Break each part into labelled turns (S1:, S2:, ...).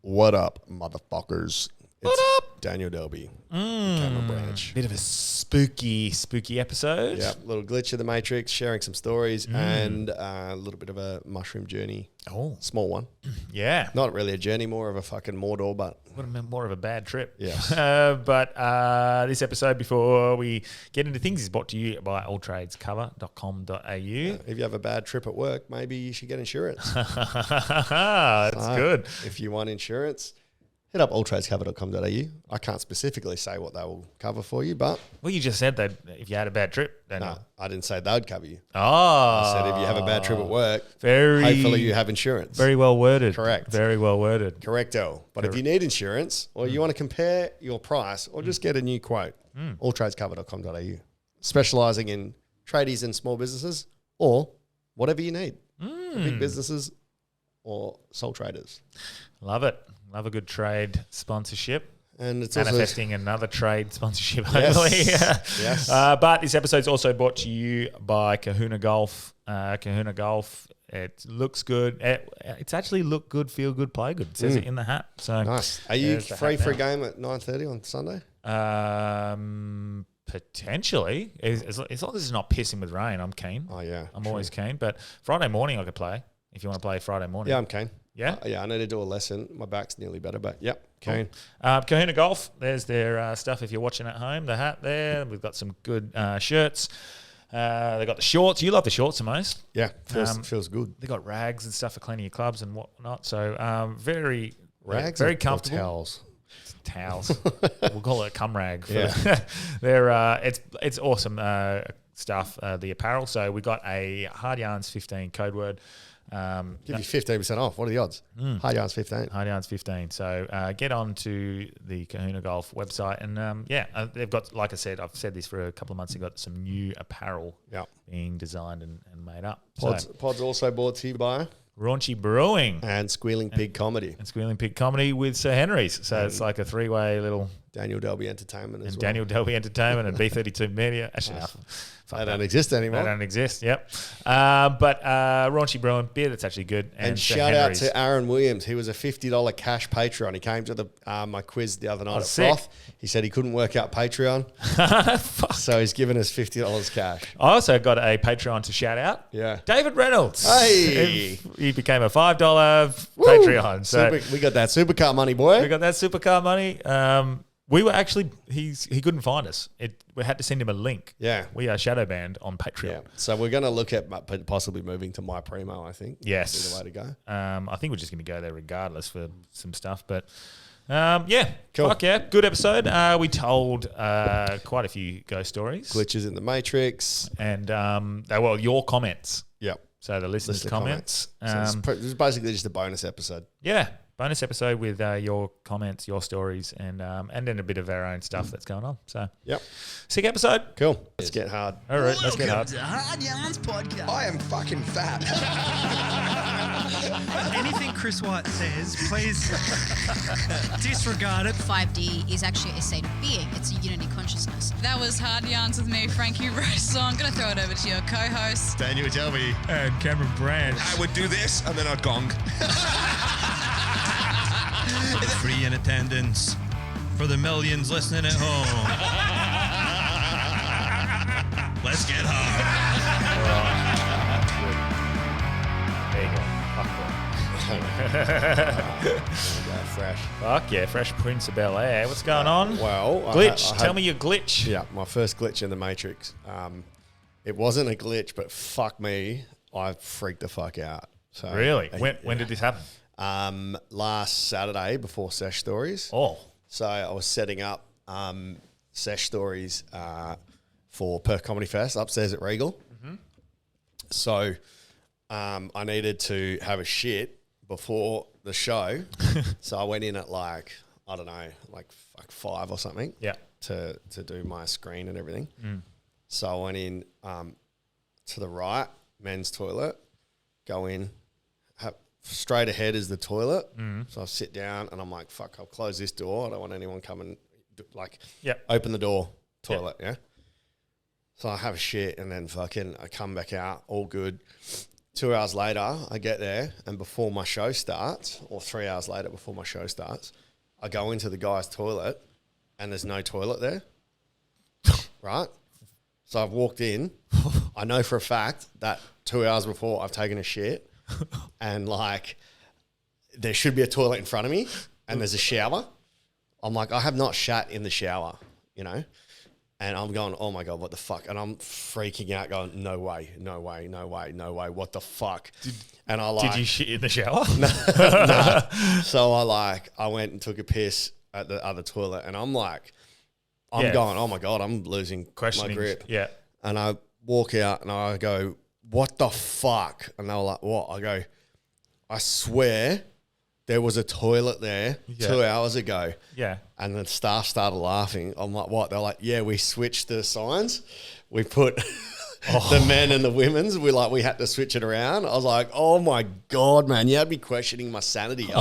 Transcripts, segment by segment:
S1: What up, motherfuckers?
S2: What up?
S1: Daniel Delby. Cameron Branch.
S2: Bit of a spooky episode.
S1: Yeah, little glitch of the Matrix, sharing some stories, and a little bit of a mushroom journey.
S2: Oh.
S1: Small one.
S2: Yeah.
S1: Not really a journey, more of a fucking Mordor, but...
S2: Would have been more of a bad trip.
S1: Yes.
S2: But this episode, before we get into things, is brought to you by alltradescover.com.au.
S1: If you have a bad trip at work, maybe you should get insurance.
S2: That's good.
S1: If you want insurance, hit up alltradescover.com.au. I can't specifically say what they will cover for you, but...
S2: Well, you just said that if you had a bad trip. Then
S1: No, I didn't say they'd cover you.
S2: Oh.
S1: I said if you have a bad trip at work, hopefully you have insurance.
S2: Very well worded.
S1: Correct.
S2: Very well worded.
S1: Correcto. But if you need insurance or you want to compare your price or just get a new quote, alltradescover.com.au. Specialising in tradies and small businesses or whatever you need. For big businesses or sole traders.
S2: Love it. Love a good trade sponsorship.
S1: And it's
S2: manifesting another trade sponsorship,
S1: Yes.
S2: hopefully.
S1: Yes.
S2: But this episode is also brought to you by Kahuna Golf. Kahuna Golf, it looks good. It's actually look good, feel good, play good. It says it in the hat. So
S1: nice. Are you
S2: there's the
S1: free
S2: hat
S1: for a
S2: now.
S1: game at 9:30 on Sunday?
S2: Potentially. As long as it's not pissing with rain, I'm keen.
S1: Oh, yeah.
S2: I'm always keen. But Friday morning I could play if you want to play Friday morning.
S1: Yeah, I'm keen.
S2: Yeah?
S1: Yeah, I need to do a lesson. My back's nearly better, but yep, keen.
S2: Kahuna Golf, there's their stuff if you're watching at home, the hat there. We've got some good shirts. They've got the shorts. You love the shorts the most.
S1: Yeah, feels good.
S2: They've got rags and stuff for cleaning your clubs and whatnot. So very
S1: Rags
S2: very
S1: or
S2: comfortable.
S1: towels?
S2: Towels. We'll call it a cum rag.
S1: Yeah.
S2: They're it's awesome stuff, the apparel. So we got a Hard Yarns 15 code word.
S1: Give you 15% off. What are the odds? Hard Yarns 15.
S2: Hard Yarns 15. So get on to the Kahuna Golf website. And they've got, like I said, I've said this for a couple of months, they've got some new apparel being designed and made up.
S1: Pod's also brought to you by...
S2: Raunchy Brewing.
S1: And Squealing Pig Comedy.
S2: And Squealing Pig Comedy with Sir Henry's. So it's like a three-way little...
S1: Daniel Delby Entertainment as
S2: and
S1: well.
S2: Daniel Delby Entertainment and B32 Media. Actually,
S1: They don't exist anymore.
S2: They don't exist, yep. But Raunchy Brewing, beer that's actually good.
S1: And
S2: Sir
S1: shout
S2: Henry's.
S1: out to Aaron Williams. He was a $50 cash Patreon. He came to the my quiz the other night at
S2: sick.
S1: Froth. He said he couldn't work out Patreon. So he's given us $50 cash.
S2: I also got a Patreon to shout out.
S1: Yeah.
S2: David Reynolds.
S1: Hey.
S2: He became a $5 Patreon. So
S1: We got that supercar money, boy.
S2: we got that supercar money. We were actually, he couldn't find us. We had to send him a link.
S1: Yeah.
S2: We are shadow banned on Patreon.
S1: Yeah. So we're going to look at possibly moving to My Primo, I think.
S2: Yes.
S1: Be the way to go.
S2: I think we're just going to go there regardless for some stuff. But
S1: Cool.
S2: Fuck yeah. Good episode. We told quite a few ghost stories.
S1: Glitches in the Matrix.
S2: And they were your comments.
S1: Yep.
S2: So the listeners' comments.
S1: So this is basically just a bonus episode.
S2: Yeah. Bonus episode with your comments, your stories, and then a bit of our own stuff that's going on. So,
S1: Yep.
S2: sick episode.
S1: Cool. Let's get hard.
S2: All right, let's get hard.
S3: To Hard Yarns Podcast.
S4: I am fucking fat.
S5: Anything Chris White says, please disregard it.
S6: 5D is actually a state of being. It's a unity consciousness.
S7: That was Hard Yarns with me, Frankie Rose. So I'm going to throw it over to your co-host.
S4: Daniel Delby.
S2: And Cameron Branch.
S4: I would do this and then I'd gong.
S5: Free in attendance for the millions listening at home. Let's get hard.
S2: There you go.
S1: Fresh.
S2: Fuck yeah, Fresh Prince of Bel-Air. What's going on?
S1: Well,
S2: Glitch. Tell me your glitch.
S1: Yeah, my first glitch in the Matrix. It wasn't a glitch, but fuck me, I freaked the fuck out. So
S2: Really? When did this happen?
S1: Last Saturday before Sesh Stories.
S2: Oh.
S1: So I was setting up Sesh Stories for Perth Comedy Fest upstairs at Regal. Mm-hmm. So I needed to have a shit before the show. So I went in at like 5 or something.
S2: Yeah.
S1: To do my screen and everything. So I went in to the right, men's toilet, go in, straight ahead is the toilet. So I sit down and I'm like, fuck, I'll close this door. I don't want anyone coming, open the door, toilet, yeah? So I have a shit and then fucking I come back out, all good. 2 hours later, I get there, and before my show starts, or 3 hours later before my show starts, I go into the guy's toilet, and there's no toilet there. Right? So I've walked in. I know for a fact that 2 hours before I've taken a shit, and like there should be a toilet in front of me, and there's a shower. I'm like, I have not shat in the shower, you know? And I'm going, oh my God, what the fuck? And I'm freaking out going, no way, no way, no way, no way, what the fuck? And I like...
S2: Did you shit in the shower?
S1: No. So I went and took a piss at the other toilet, and I'm like, I'm going, oh my God, I'm losing my grip.
S2: Yeah.
S1: And I walk out and I go, what the fuck? And they were like, what? I go, I swear there was a toilet there 2 hours ago.
S2: Yeah.
S1: And the staff started laughing. I'm like, what? They're like, yeah, we switched the signs. We put the men and the women's. We had to switch it around. I was like, oh my God, man, you had me questioning my sanity. I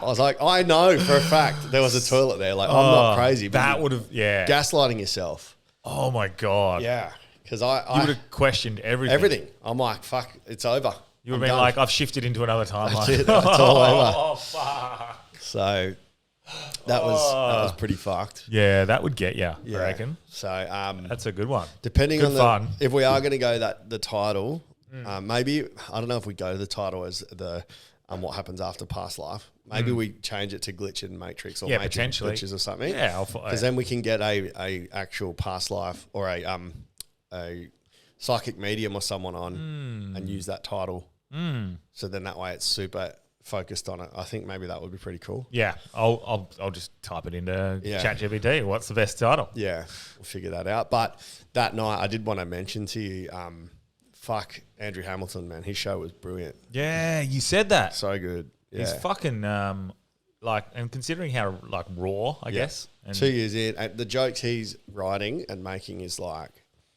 S1: was like, I know for a fact there was a toilet there. Like, I'm not crazy. But
S2: That would have,
S1: gaslighting yourself.
S2: Oh my God.
S1: Yeah. Because
S2: You would have questioned everything.
S1: everything. I'm like, fuck, it's over.
S2: You would have been like, I've shifted into another timeline.
S1: That's it. It's all over.
S2: Oh, fuck.
S1: So that was pretty fucked.
S2: Yeah, that would get you,
S1: Yeah.
S2: I reckon.
S1: So
S2: That's a good one.
S1: depending
S2: Good
S1: on
S2: fun.
S1: if we are going to go the title, maybe I don't know if we go to the title as the what happens after past life. Maybe we change it to glitch and matrix or matrix
S2: potentially.
S1: glitches or something.
S2: Yeah,
S1: because then we can get a actual past life or a psychic medium or someone on and use that title. So then that way it's super focused on it. I think maybe that would be pretty cool.
S2: Yeah, I'll just type it into ChatGPT. What's the best title?
S1: Yeah, we'll figure that out. But that night I did want to mention to you, fuck Andrew Hamilton, man. His show was brilliant.
S2: Yeah, you said that.
S1: So good. Yeah.
S2: He's fucking and considering how raw, I guess, and
S1: 2 years in, and the jokes he's writing and making is like,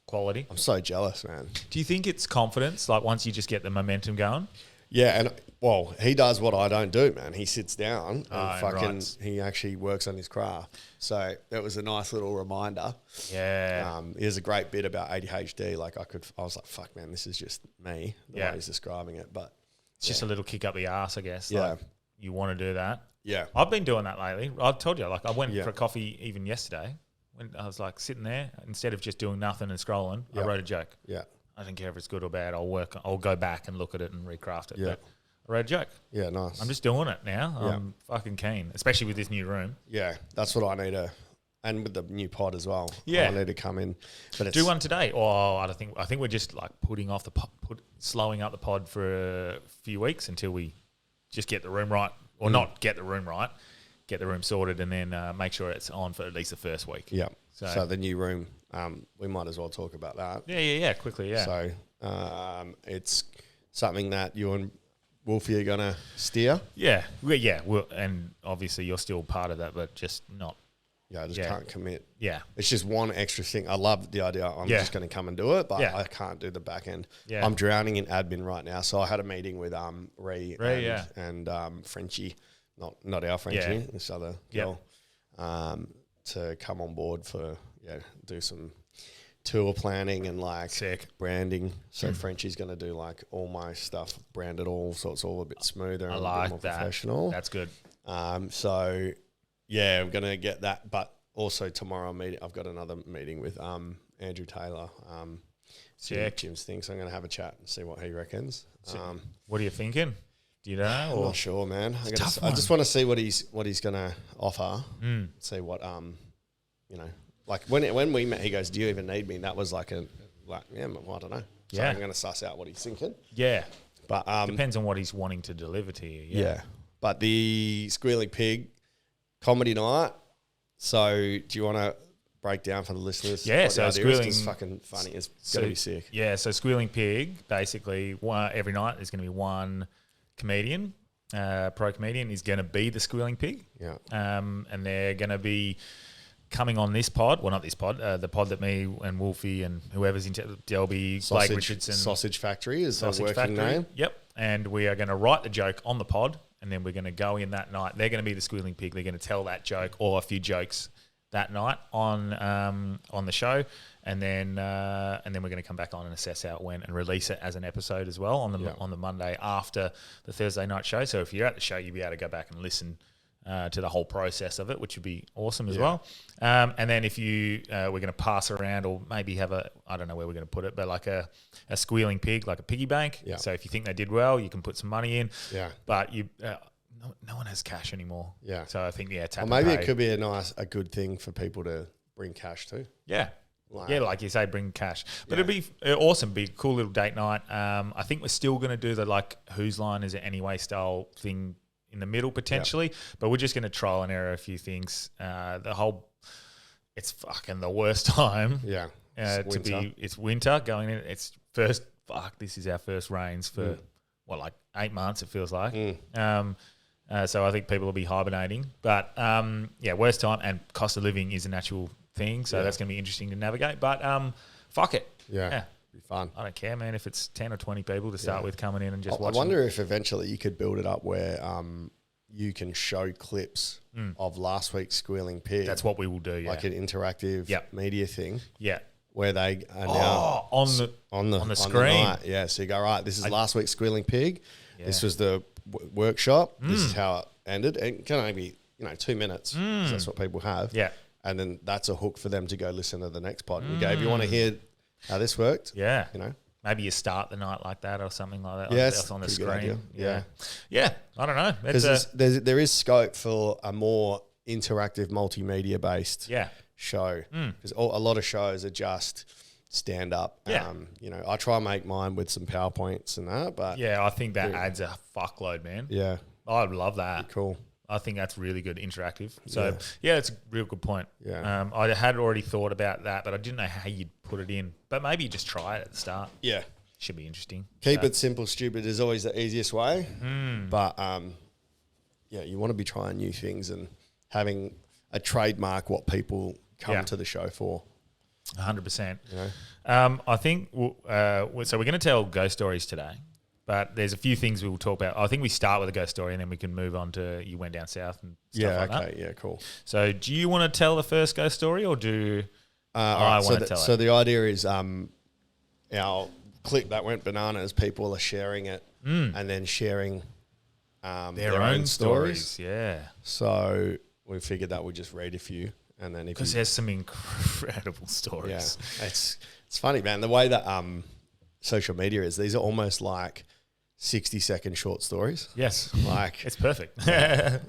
S2: quality.
S1: I'm so jealous, man.
S2: Do you think it's confidence? Like once you just get the momentum going?
S1: Yeah, and well, he does what I don't do, man. He sits down and he actually works on his craft. So that was a nice little reminder.
S2: Yeah.
S1: He has a great bit about ADHD. Like I was like, fuck, man, this is just me. The way he's describing it, but
S2: it's just a little kick up the ass, I guess.
S1: Yeah.
S2: Like you want to do that.
S1: Yeah.
S2: I've been doing that lately. I've told you, like I went for a coffee even yesterday. When I was like sitting there, instead of just doing nothing and scrolling, I wrote a joke.
S1: Yeah.
S2: I don't care if it's good or bad. I'll go back and look at it and recraft it.
S1: Yeah.
S2: But I wrote a joke.
S1: Yeah, nice.
S2: I'm just doing it now. I'm fucking keen, especially with this new room.
S1: Yeah, that's what I need to, and with the new pod as well.
S2: Yeah.
S1: I need to come in. But it's,
S2: Do one today. Oh, I think we're just like putting off the slowing up the pod for a few weeks until we just get the room right, or not get the room right, get the room sorted, and then make sure it's on for at least the first week.
S1: Yeah.
S2: So
S1: the new room, we might as well talk about that.
S2: Yeah. Quickly, yeah.
S1: So it's something that you and Wolfie are gonna steer.
S2: Yeah. And obviously you're still part of that, but just not.
S1: Yeah, I just can't commit.
S2: Yeah.
S1: It's just one extra thing. I love the idea. I'm just going to come and do it, but I can't do the back end.
S2: Yeah.
S1: I'm drowning in admin right now. So I had a meeting with Ree and Frenchie, not our Frenchie, this other girl, to come on board for do some tour planning and like branding. So Frenchie's going to do like all my stuff branded all, so it's all a bit smoother and a bit more professional.
S2: That's good.
S1: So yeah, I'm going to get that, but also tomorrow I've got another meeting with Andrew Taylor, Jim's thing, so I'm going to have a chat and see what he reckons.
S2: What are you thinking? Do you know?
S1: I'm not sure, man. I just want to see what he's going to offer. See what like when we met, he goes, "Do you even need me?" And that was I don't know. So I'm going to suss out what he's thinking.
S2: Yeah,
S1: but
S2: depends on what he's wanting to deliver to you.
S1: Yeah, but the Squealing Pig comedy night. So do you want to break down for the listeners?
S2: Yeah, so Squealing
S1: is fucking funny. It's going to be sick.
S2: Yeah, so Squealing Pig, basically every night there's going to be one comedian, pro comedian is going to be the Squealing Pig.
S1: Yeah.
S2: And they're going to be coming on this pod. Well, not this pod, the pod that me and Wolfie and whoever's into Delby, Blake Richardson.
S1: Sausage Factory is the working
S2: Factory.
S1: name.
S2: Yep. And we are going to write the joke on the pod, and then we're going to go in that night. They're going to be the Squealing Pig. They're going to tell that joke or a few jokes that night on the show, and then we're going to come back on and assess how it went and release it as an episode as well on the Monday after the Thursday night show. So if you're at the show, you'll be able to go back and listen to the whole process of it, which would be awesome as well. And then if you we're going to pass around, or maybe have I don't know where we're going to put it, but like a squealing pig, like a piggy bank.
S1: Yeah.
S2: So if you think they did well, you can put some money in.
S1: Yeah.
S2: But you. No one has cash anymore.
S1: Yeah.
S2: So I think, tap
S1: Or maybe
S2: and pay.
S1: it could be a good thing for people to bring cash too.
S2: Yeah. Like you say, bring cash. But it'd be awesome. Be a cool little date night. I think we're still going to do the Whose Line Is It Anyway style thing in the middle potentially. But we're just going to trial and error a few things. It's fucking the worst time.
S1: Yeah.
S2: It's winter going in. It's first, this is our first rains for 8 months it feels like. So I think people will be hibernating. But, worst time, and cost of living is an actual thing, so that's going to be interesting to navigate. But fuck it.
S1: Yeah. Be fun.
S2: I don't care, man, if it's 10 or 20 people to start with coming in and just
S1: I
S2: watching.
S1: wonder if eventually you could build it up where you can show clips of last week's Squealing Pig.
S2: That's what we will do,
S1: like an interactive media thing.
S2: Yeah.
S1: Where they are now
S2: on the screen.
S1: night. Yeah, so you go, right, this is last week's Squealing Pig. Yeah. This was the workshop. This is how it ended. And it can only be 2 minutes. So that's what people have.
S2: Yeah.
S1: And then that's a hook for them to go listen to the next pod. And you go, if you want to hear how this worked,
S2: maybe you start the night like that or something like that.
S1: Yes,
S2: on the
S1: pretty good idea.
S2: screen. Yeah. I don't know.
S1: Because there is scope for a more interactive, multimedia based show. Because a lot of shows are just stand up.
S2: Yeah.
S1: I try and make mine with some PowerPoints and that, but
S2: I think that adds a fuckload, man.
S1: Yeah.
S2: I'd love that.
S1: Cool.
S2: I think that's really good, interactive. So, it's a real good point.
S1: Yeah.
S2: I had already thought about that, but I didn't know how you'd put it in. But maybe you just try it at the start.
S1: Yeah.
S2: Should be interesting.
S1: Keep it simple, stupid is always the easiest way. But, you want to be trying new things and having a trademark what people come to the show for.
S2: 100%. I think, so we're going to tell ghost stories today. But there's a few things we will talk about. I think we start with a ghost story and then we can move on to you went down south and stuff like that.
S1: Yeah, cool.
S2: So do you want to tell the first ghost story or do I want to tell it?
S1: So the idea is our clip that went bananas, people are sharing it and then sharing their own stories.
S2: Yeah.
S1: So we figured that we'd just read a few. And then
S2: because there's some incredible stories.
S1: Yeah. It's funny, man. The way that social media is, these are almost like 60-second short stories.
S2: Yes,
S1: like
S2: it's perfect. I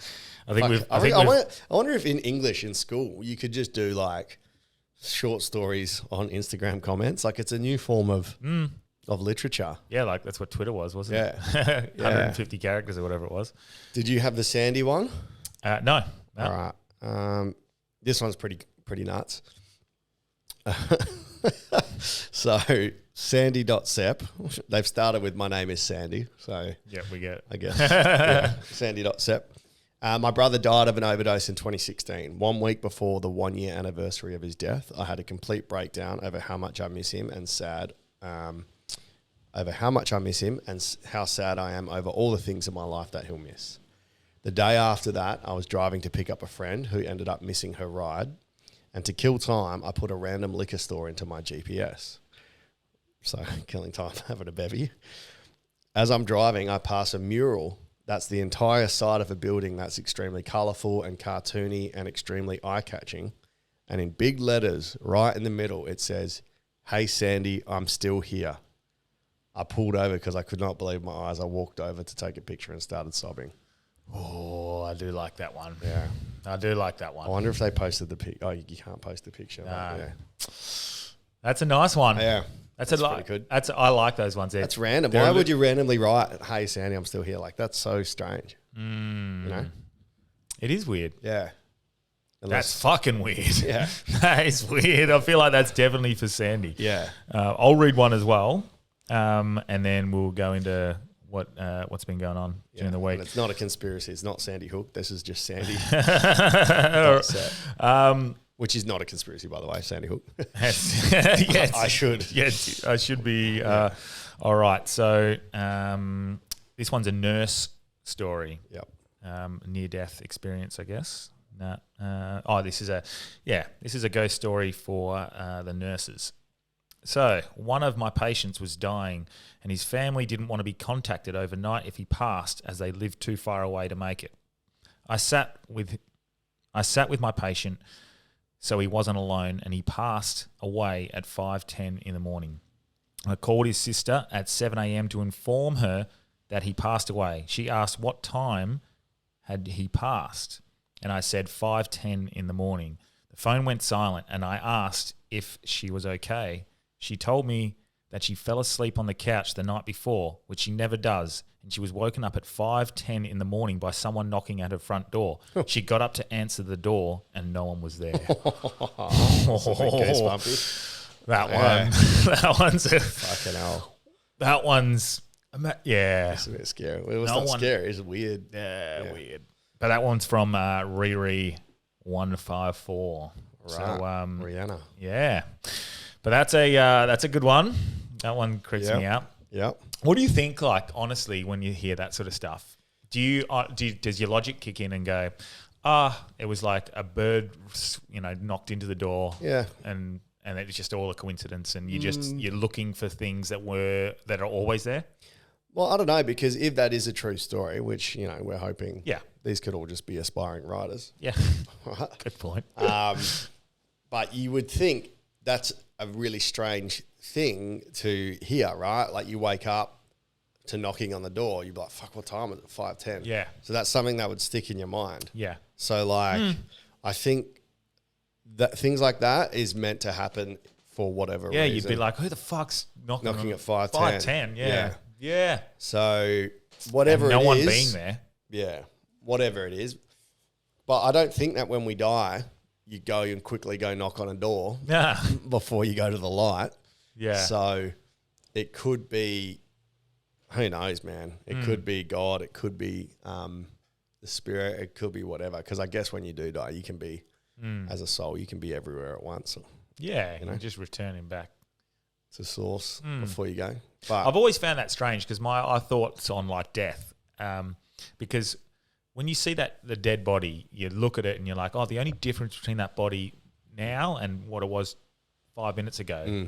S1: wonder if in English in school you could just do like short stories on Instagram comments. Like it's a new form of literature.
S2: Yeah, like that's what Twitter was, wasn't
S1: it?
S2: 150 characters or whatever it was.
S1: Did you have the Sandy one?
S2: No.
S1: All right. This one's pretty nuts. So Sandy.Sep, they've started with my name is Sandy. So
S2: yeah, we get it.
S1: I guess. Sandy.Sep. My brother died of an overdose in 2016. 1 week before the 1 year anniversary of his death, I had a complete breakdown over how much I miss him and how sad I am over all the things in my life that he'll miss. The day after that, I was driving to pick up a friend who ended up missing her ride. And to kill time, I put a random liquor store into my GPS. So killing time, having a bevy. As I'm driving, I pass a mural that's the entire side of a building that's extremely colourful and cartoony and extremely eye-catching. And in big letters, right in the middle, it says, "Hey, Sandy, I'm still here." I pulled over because I could not believe my eyes. I walked over to take a picture and started sobbing.
S2: Oh, I do like that one.
S1: Yeah.
S2: I do like that one.
S1: I wonder if they posted the pic. Oh, you can't post the picture.
S2: No.
S1: Yeah.
S2: That's a nice one.
S1: Yeah.
S2: That's pretty good. I like those ones.
S1: That's random. Why would you randomly write, "Hey, Sandy, I'm still here"? Like, that's so strange. You know?
S2: It is weird.
S1: Yeah.
S2: That's fucking weird.
S1: Yeah.
S2: That is weird. I feel like that's definitely for Sandy.
S1: Yeah.
S2: I'll read one as well, and then we'll go into what's been going on during the week.
S1: And it's not a conspiracy. It's not Sandy Hook. This is just Sandy. Which is not a conspiracy, by the way, Sandy Hook.
S2: Yes.
S1: I should.
S2: Yes, I should be. All right. So this one's a nurse story.
S1: Yep.
S2: Near-death experience, I guess. No. This is a ghost story for the nurses. So, one of my patients was dying and his family didn't want to be contacted overnight if he passed, as they lived too far away to make it. I sat with my patient so he wasn't alone, and he passed away at 5:10 in the morning. I called his sister at 7 a.m. to inform her that he passed away. She asked what time had he passed, and I said 5:10 in the morning. The phone went silent, and I asked if she was okay. She told me that she fell asleep on the couch the night before, which she never does, and she was woken up at 5:10 in the morning by someone knocking at her front door. She got up to answer the door, and no one was there. That one's
S1: Fucking hell.
S2: That one's
S1: It's a bit scary. Well, it was
S2: No
S1: not
S2: one-
S1: scary. It's weird.
S2: Yeah, weird. But that one's from Riri154. So
S1: Rihanna.
S2: yeah, but that's a good one. That one creeps me out.
S1: Yep.
S2: What do you think? Like honestly, when you hear that sort of stuff, does your logic kick in and go, it was like a bird, knocked into the door, and it's just all a coincidence, and you're looking for things that are always there.
S1: Well, I don't know, because if that is a true story, which, we're hoping these could all just be aspiring writers.
S2: Yeah. Good point.
S1: But you would think that's a really strange thing to hear, right? Like you wake up to knocking on the door, you'd be like, fuck, what time is it? 5:10.
S2: Yeah.
S1: So that's something that would stick in your mind.
S2: Yeah.
S1: So I think that things like that is meant to happen for whatever reason.
S2: Yeah, you'd be like, who the fuck's knocking
S1: at 5:10?
S2: 5:10, yeah.
S1: So whatever
S2: and no
S1: it
S2: one
S1: is,
S2: being there.
S1: yeah, whatever it is. But I don't think that when we die, you go and quickly go knock on a door before you go to the light.
S2: Yeah.
S1: So it could be, who knows, man? It could be God. It could be the spirit. It could be whatever. Because I guess when you do die, you can be, as a soul, you can be everywhere at once.
S2: Yeah, you're just returning back
S1: to source before you go. But
S2: I've always found that strange because my thoughts on like death, because when you see the dead body, you look at it and you're like, the only difference between that body now and what it was 5 minutes ago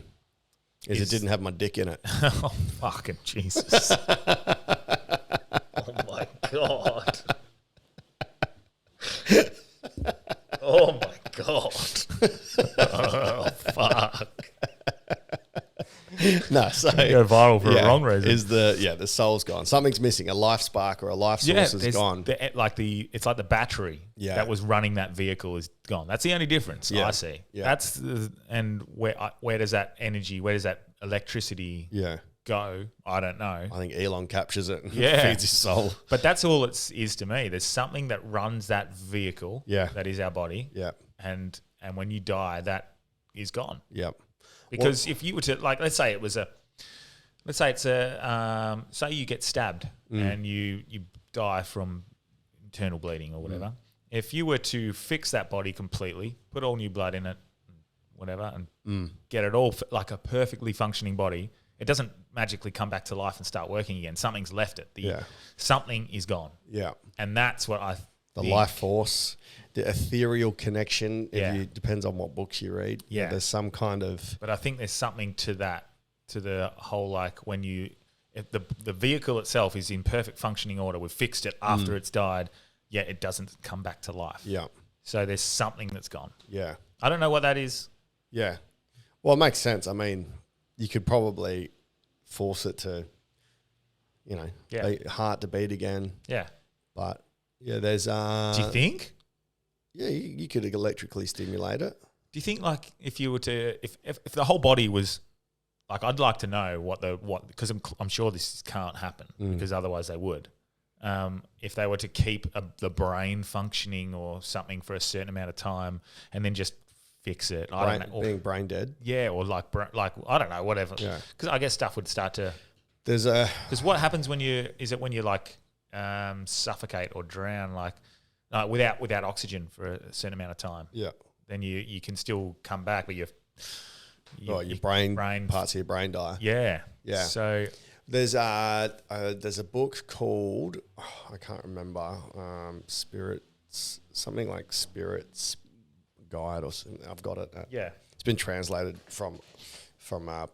S1: is it didn't have my dick in it.
S2: Oh, fucking Jesus. Oh my God. Oh my God. Oh, fuck.
S1: No, so
S2: Go viral for a wrong reason.
S1: Is the soul's gone? Something's missing. A life spark or a life source is gone.
S2: It's like the battery that was running that vehicle is gone. That's the only difference I see.
S1: Yeah.
S2: And where does that energy, where does that electricity go? I don't know.
S1: I think Elon captures it and
S2: Yeah.
S1: feeds his soul.
S2: But that's all it is to me. There's something that runs that vehicle that is our body.
S1: Yeah.
S2: And when you die, that is gone.
S1: Yep.
S2: Because if you were to, like, say you get stabbed and you die from internal bleeding or whatever. If you were to fix that body completely, put all new blood in it, whatever, and get it all like a perfectly functioning body, it doesn't magically come back to life and start working again. Something's left it. Something is gone.
S1: Yeah.
S2: And that's what I
S1: The
S2: think.
S1: life force, the ethereal connection, depends on what books you read.
S2: Yeah.
S1: There's some kind of...
S2: But I think there's something to that, to the whole, like, when if the vehicle itself is in perfect functioning order, we've fixed it after it's died, yet it doesn't come back to life.
S1: Yeah.
S2: So there's something that's gone.
S1: Yeah.
S2: I don't know what that is.
S1: Yeah. Well, it makes sense. I mean, you could probably force it to, heart to beat again.
S2: Yeah.
S1: But, there's...
S2: Do you think?
S1: Yeah, you could electrically stimulate it.
S2: Do you think, like, if you were to... If the whole body was... Like, I'd like to know what because I'm sure this can't happen because otherwise they would. If they were to keep the brain functioning or something for a certain amount of time and then just fix it. I don't know.
S1: Being brain dead.
S2: Yeah, or like I don't know, whatever.
S1: Yeah.
S2: Because I guess stuff would start to...
S1: Because
S2: what happens when you like suffocate or drown without oxygen for a certain amount of time?
S1: Yeah.
S2: Then you can still come back, but your
S1: brain parts of your brain die.
S2: Yeah.
S1: Yeah.
S2: So
S1: there's a book called I can't remember something like Spirit's Guide or something. I've got it.
S2: Yeah.
S1: It's been translated from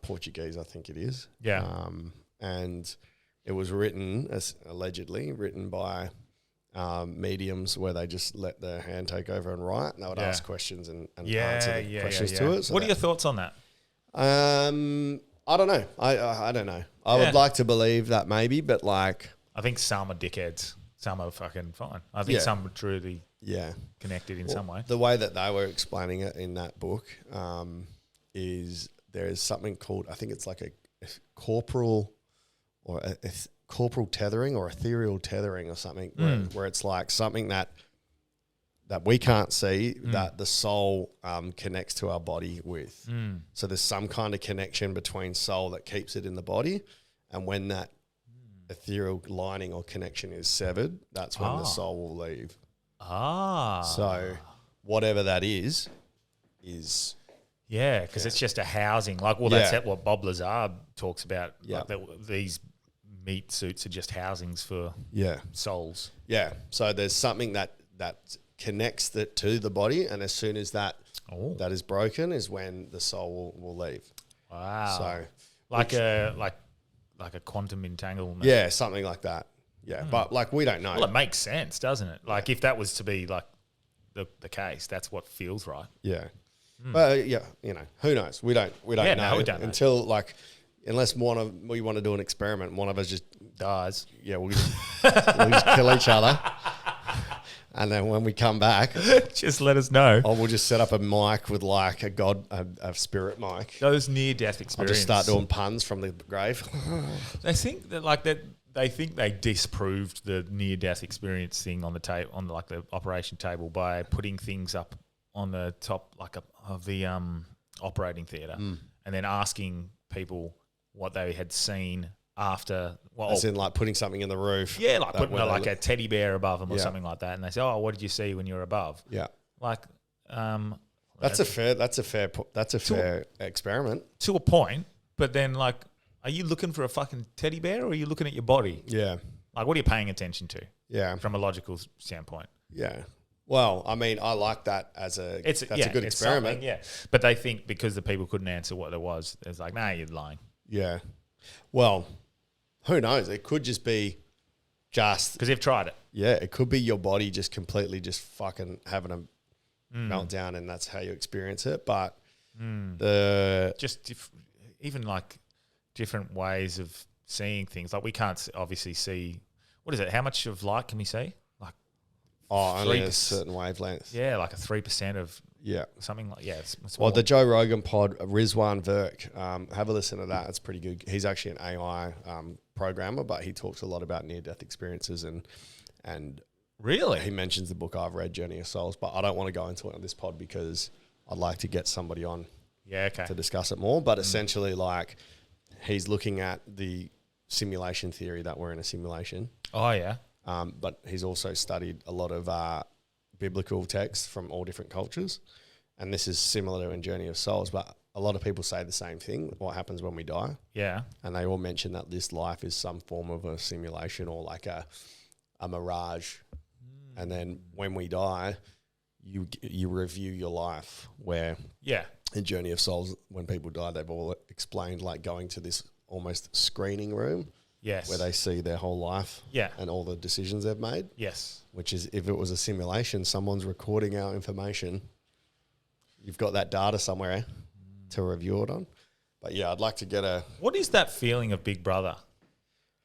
S1: Portuguese, I think it is.
S2: Yeah.
S1: And it was allegedly written by mediums where they just let their hand take over and write, and they would ask questions and answer the questions to it. So
S2: what are your thoughts on that?
S1: I don't know. I don't know. I would like to believe that maybe, but like...
S2: I think some are dickheads. Some are fucking fine. I think some are truly connected in some way.
S1: The way that they were explaining it in that book is there is something called, I think it's like a corporal or a corporal tethering or ethereal tethering or something where it's like something that we can't see that the soul connects to our body with. So there's some kind of connection between soul that keeps it in the body, and when that ethereal lining or connection is severed, that's when the soul will leave. So whatever that is
S2: yeah, because it's just a housing. Like, well, that's what Bob Lazar talks about.
S1: Yeah.
S2: Like these meat suits are just housings for souls.
S1: Yeah. So there's something that connects to the body, and as soon as that is broken is when the soul will leave.
S2: Wow.
S1: So
S2: like a quantum entanglement.
S1: Yeah, something like that. Yeah, but like we don't know.
S2: Well, it makes sense, doesn't it? Like if that was to be like the case, that's what feels right.
S1: Yeah. But who knows? We don't know
S2: we don't know.
S1: Until like, unless we want to do an experiment, one of us just
S2: dies.
S1: Yeah, we'll just kill each other. And then when we come back,
S2: just let us know.
S1: Or we'll just set up a mic with like a spirit mic.
S2: Those near-death experiences.
S1: I'll just start doing puns from the grave.
S2: They think that they think they disproved the near-death experience thing on the table, on the operation table, by putting things up on the top of the operating theatre, and then asking people what they had seen after. Well,
S1: as in like putting something in the roof.
S2: Yeah, like putting a teddy bear above them or something like that, and they say, "Oh, what did you see when you were above?"
S1: Yeah,
S2: like
S1: that's a fair experiment
S2: to a point. But then, like, are you looking for a fucking teddy bear, or are you looking at your body?
S1: Yeah,
S2: like, what are you paying attention to?
S1: Yeah,
S2: from a logical standpoint.
S1: Yeah. Well, I mean, I like that as a good experiment.
S2: Yeah, but they think because the people couldn't answer what there was, it's like, nah, you're lying.
S1: Yeah. Well, who knows? It could just be
S2: because they've tried it.
S1: Yeah, it could be your body just completely just fucking having a meltdown, and that's how you experience it. But
S2: even like different ways of seeing things. Like we can't obviously see, what is it? How much of light can we see? Like
S1: only a certain wavelength.
S2: Yeah, like a 3% of something like it's
S1: well, the Joe Rogan pod, Rizwan Virk, have a listen to that. It's pretty good. He's actually an AI programmer, but he talks a lot about near-death experiences and
S2: really
S1: he mentions the book I've read, Journey of Souls, but I don't want to go into it on this pod because I'd like to get somebody on to discuss it more. But essentially, like, he's looking at the simulation theory that we're in a simulation.
S2: Oh, yeah.
S1: But he's also studied a lot of biblical texts from all different cultures. And this is similar to in Journey of Souls, but a lot of people say the same thing, what happens when we die.
S2: Yeah.
S1: And they all mention that this life is some form of a simulation or like a mirage. And then when we die, you review your life where in Journey of Souls, when people die, they've all explained like going to this almost screening room.
S2: Yes.
S1: Where they see their whole life and all the decisions they've made.
S2: Yes.
S1: Which is, if it was a simulation, someone's recording our information. You've got that data somewhere to review it on. But yeah, I'd like to get a...
S2: What is that feeling of Big Brother?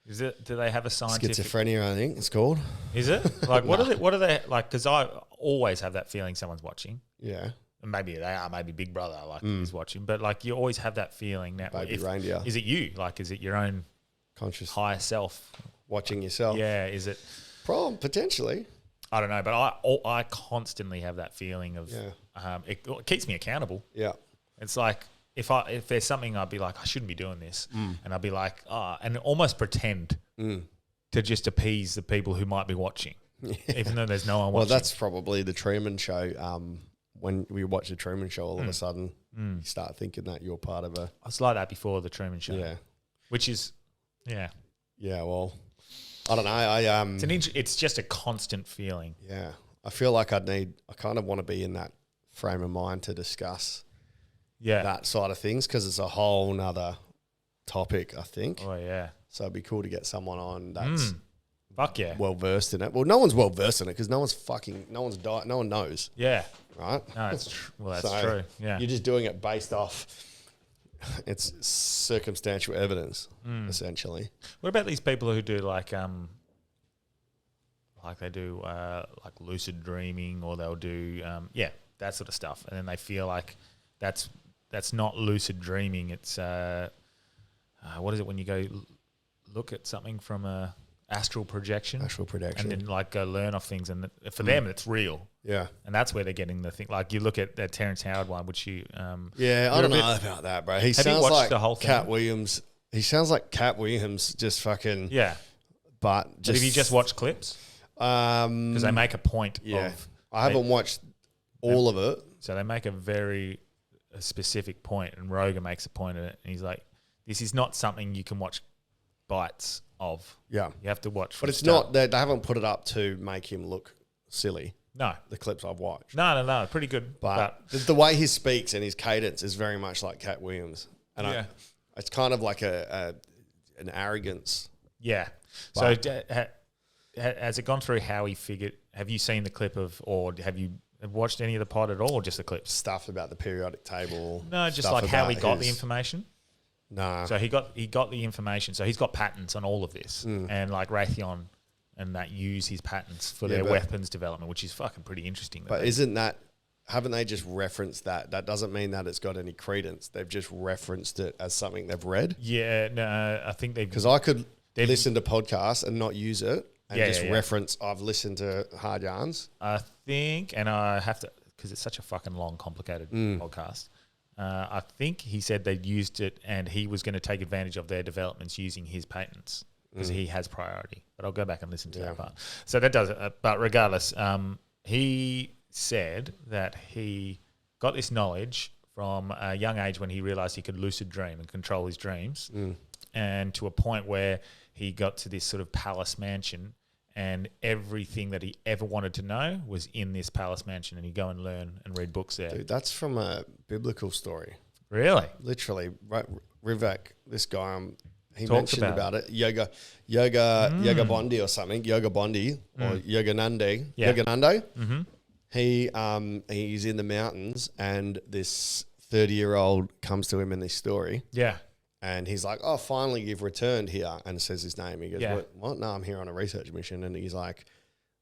S2: Do they have a scientific...
S1: Schizophrenia, I think it's called.
S2: Is it? Like, what are they like? Because I always have that feeling someone's watching.
S1: Yeah.
S2: And maybe they are, maybe Big Brother is watching. But like, you always have that feeling now.
S1: Baby reindeer.
S2: Is it you? Like, is it your own...
S1: conscious
S2: higher self
S1: watching yourself?
S2: Yeah, is it?
S1: Problem potentially.
S2: I don't know, but I constantly have that feeling of it keeps me accountable.
S1: Yeah,
S2: it's like if there's something, I'd be like, I shouldn't be doing this, and I'd be like, and almost pretend to just appease the people who might be watching, even though there's no one watching.
S1: Well, that's probably the Truman Show. When we watch the Truman Show, all of a sudden you start thinking that you're part of a.
S2: I was like that before the Truman Show.
S1: Yeah,
S2: which is. Yeah.
S1: Yeah, well, I don't know.
S2: It's just a constant feeling.
S1: Yeah. I feel like I kind of want to be in that frame of mind to discuss that side of things because it's a whole nother topic, I think.
S2: Oh, yeah.
S1: So it'd be cool to get someone on that's
S2: Fuck yeah.
S1: well versed in it. Well, no one's well versed in it because no one's died. No one knows,
S2: Yeah.
S1: right?
S2: No, that's
S1: So
S2: true. Yeah.
S1: You're just doing it based off it's circumstantial evidence, essentially.
S2: What about these people who do like they do like lucid dreaming, or they'll do that sort of stuff, and then they feel like that's not lucid dreaming. It's what is it when you go look at something from a astral projection, and then like go learn off things, and for them it's real. Yeah, and that's where they're getting the thing. Like you look at that Terrence Howard one, which I
S1: don't know about that, bro. He sounds like the whole Cat Williams. He sounds like Cat Williams, just fucking But
S2: if you just watch clips, because they make a point of.
S1: I haven't watched all of it,
S2: so they make a specific point, and Rogan makes a point of it, and he's like, "This is not something you can watch bites of.
S1: Yeah,
S2: you have to watch."
S1: But it's not that they haven't put it up to make him look silly.
S2: No,
S1: the clips I've watched.
S2: No, pretty good.
S1: But the way he speaks and his cadence is very much like Cat Williams, and it's kind of like an arrogance.
S2: Yeah. So has it gone through how he figured? Have you seen the clip of, or have you watched any of the pod at all, or just the clips?
S1: Stuff about the periodic table.
S2: No, just like how he got the information.
S1: No.
S2: So he got the information. So he's got patents on all of this, and like Raytheon and that use his patents for their weapons development, which is fucking pretty interesting.
S1: But haven't they just referenced that? That doesn't mean that it's got any credence. They've just referenced it as something they've read.
S2: Yeah, no, I think
S1: because I could listen to podcasts and not use it and reference. I've listened to Hard Yarns.
S2: I think, and I have to because it's such a fucking long, complicated podcast. I think he said they'd used it and he was going to take advantage of their developments using his patents because he has priority. But I'll go back and listen to that part. So that does it. But regardless, he said that he got this knowledge from a young age when he realised he could lucid dream and control his dreams, and to a point where he got to this sort of palace mansion, and everything that he ever wanted to know was in this palace mansion, and he'd go and learn and read books there.
S1: Dude, that's from a biblical story.
S2: Really?
S1: Literally. Rivak, this guy, he mentioned about it. Yoga Bondi or something. Yoga Bondi or Yoganande.
S2: Yeah.
S1: Yoganande. He's in the mountains, and this 30-year-old comes to him in this story.
S2: Yeah.
S1: And he's like, "Oh, finally, you've returned here," and says his name. He goes, "What? No, I'm here on a research mission." And he's like,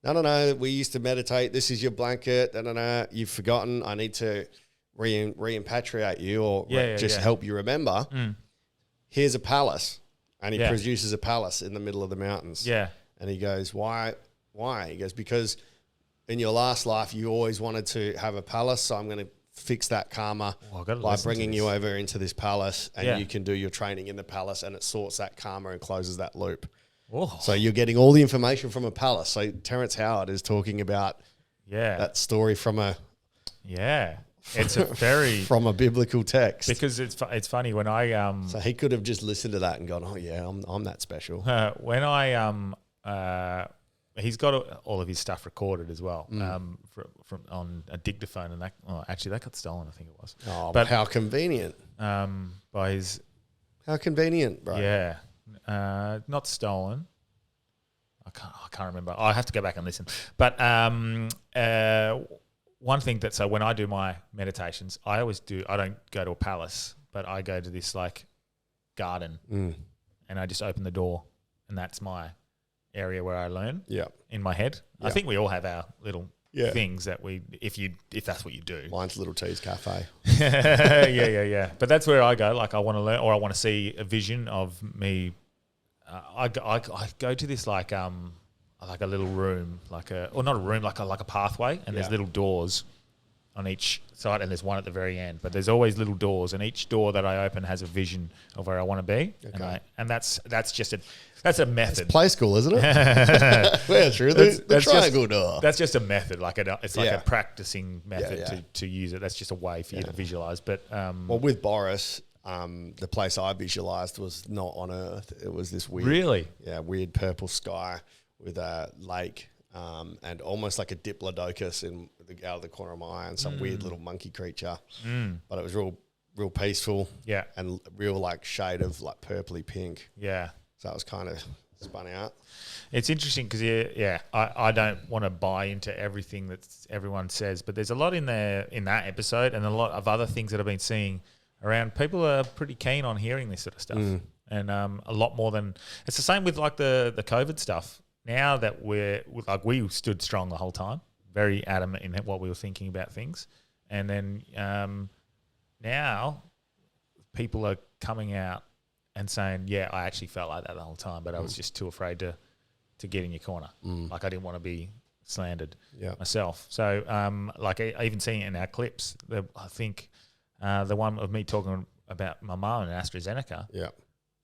S1: "No, we used to meditate. This is your blanket. No, you've forgotten. I need to repatriate you or help you remember. Here's a palace." And he produces a palace in the middle of the mountains.
S2: Yeah.
S1: And he goes, "Why? He goes, "Because in your last life, you always wanted to have a palace, so I'm going to fix that karma by bringing you over into this palace, and you can do your training in the palace, and it sorts that karma and closes that loop."
S2: Oh.
S1: So you're getting all the information from a palace. So Terrence Howard is talking about that story from a
S2: it's a very
S1: from a biblical text,
S2: because it's funny when I
S1: so he could have just listened to that and gone, "Oh yeah, I'm that special."
S2: When I he's got all of his stuff recorded as well, from on a dictaphone, and that actually that got stolen, I think it was.
S1: Oh, but how convenient!
S2: By his
S1: how convenient, bro.
S2: Yeah, not stolen. I can't remember. I have to go back and listen. But one thing so when I do my meditations, I don't go to a palace, but I go to this like garden, and I just open the door, and that's my area where I learn in my head. I think we all have our little things that if that's what you do.
S1: Mine's Little T's Cafe.
S2: Yeah. But that's where I go. Like I want to learn, or I want to see a vision of me. I go to this like a little room, not a room, like a pathway, and there's little doors on each side, and there's one at the very end. But there's always little doors, and each door that I open has a vision of where I want to be. Okay. And that's just that's a method.
S1: It's play school, isn't it? Yeah, true. The triangle door.
S2: That's just a method. It's like a practicing method to use it. That's just a way for you to visualize. But
S1: well, with Boris, the place I visualized was not on Earth. It was this weird,
S2: weird purple
S1: purple sky with a lake and almost like a diplodocus out of the corner of my eye, and some weird little monkey creature. But it was real peaceful.
S2: Yeah.
S1: And real like shade of like purpley pink.
S2: Yeah.
S1: So that was kind of spun out.
S2: It's interesting because, I don't want to buy into everything that everyone says, but there's a lot in there in that episode and a lot of other things that I've been seeing around. People are pretty keen on hearing this sort of stuff. And a lot more than – it's the same with like the COVID stuff. Now that we stood strong the whole time, very adamant in what we were thinking about things. And then now people are coming out and saying, yeah, I actually felt like that the whole time, but I was just too afraid to get in your corner. Like I didn't want to be slandered myself. So I even seen it in our clips. I think the one of me talking about my mum and AstraZeneca. Yeah.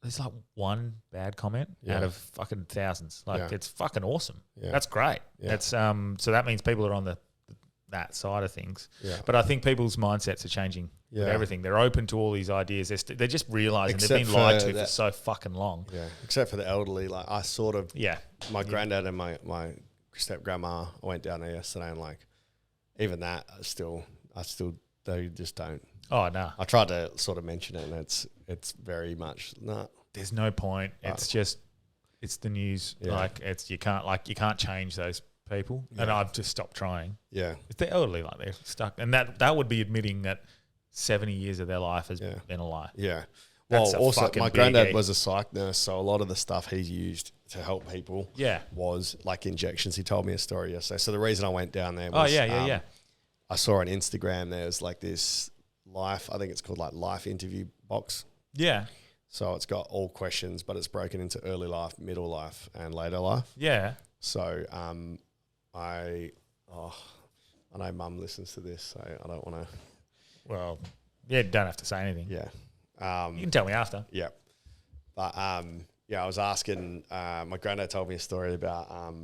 S2: There's like one bad comment out of fucking thousands. Like it's fucking awesome. Yeah. That's great. Yeah. That's so that means people are on that side of things. Yeah. But I think people's mindsets are changing with everything. They're open to all these ideas. They're just realising they've been lied to for so fucking long. Yeah. Except for the elderly. Like I sort of my granddad and my step grandma, I went down there yesterday and like even that I still they just don't. Oh no! I tried to sort of mention it, and it's very much not. There's no point. It's just it's the news. Yeah. Like you can't change those people, and I've just stopped trying. Yeah, if they're elderly, like they're stuck, and that would be admitting that 70 years of their life has been a lie. Yeah. Well, also my granddad was a psych nurse, so a lot of the stuff he used to help people was like injections. He told me a story yesterday. So the reason I went down there was I saw on Instagram there's like this life, I think it's called like life interview box. Yeah. So it's got all questions, but it's broken into early life, middle life, and later life. Yeah. So I know Mum listens to this, so I don't want to. Well, don't have to say anything. Yeah. You can tell me after. Yeah. But I was asking. My granddad told me a story about.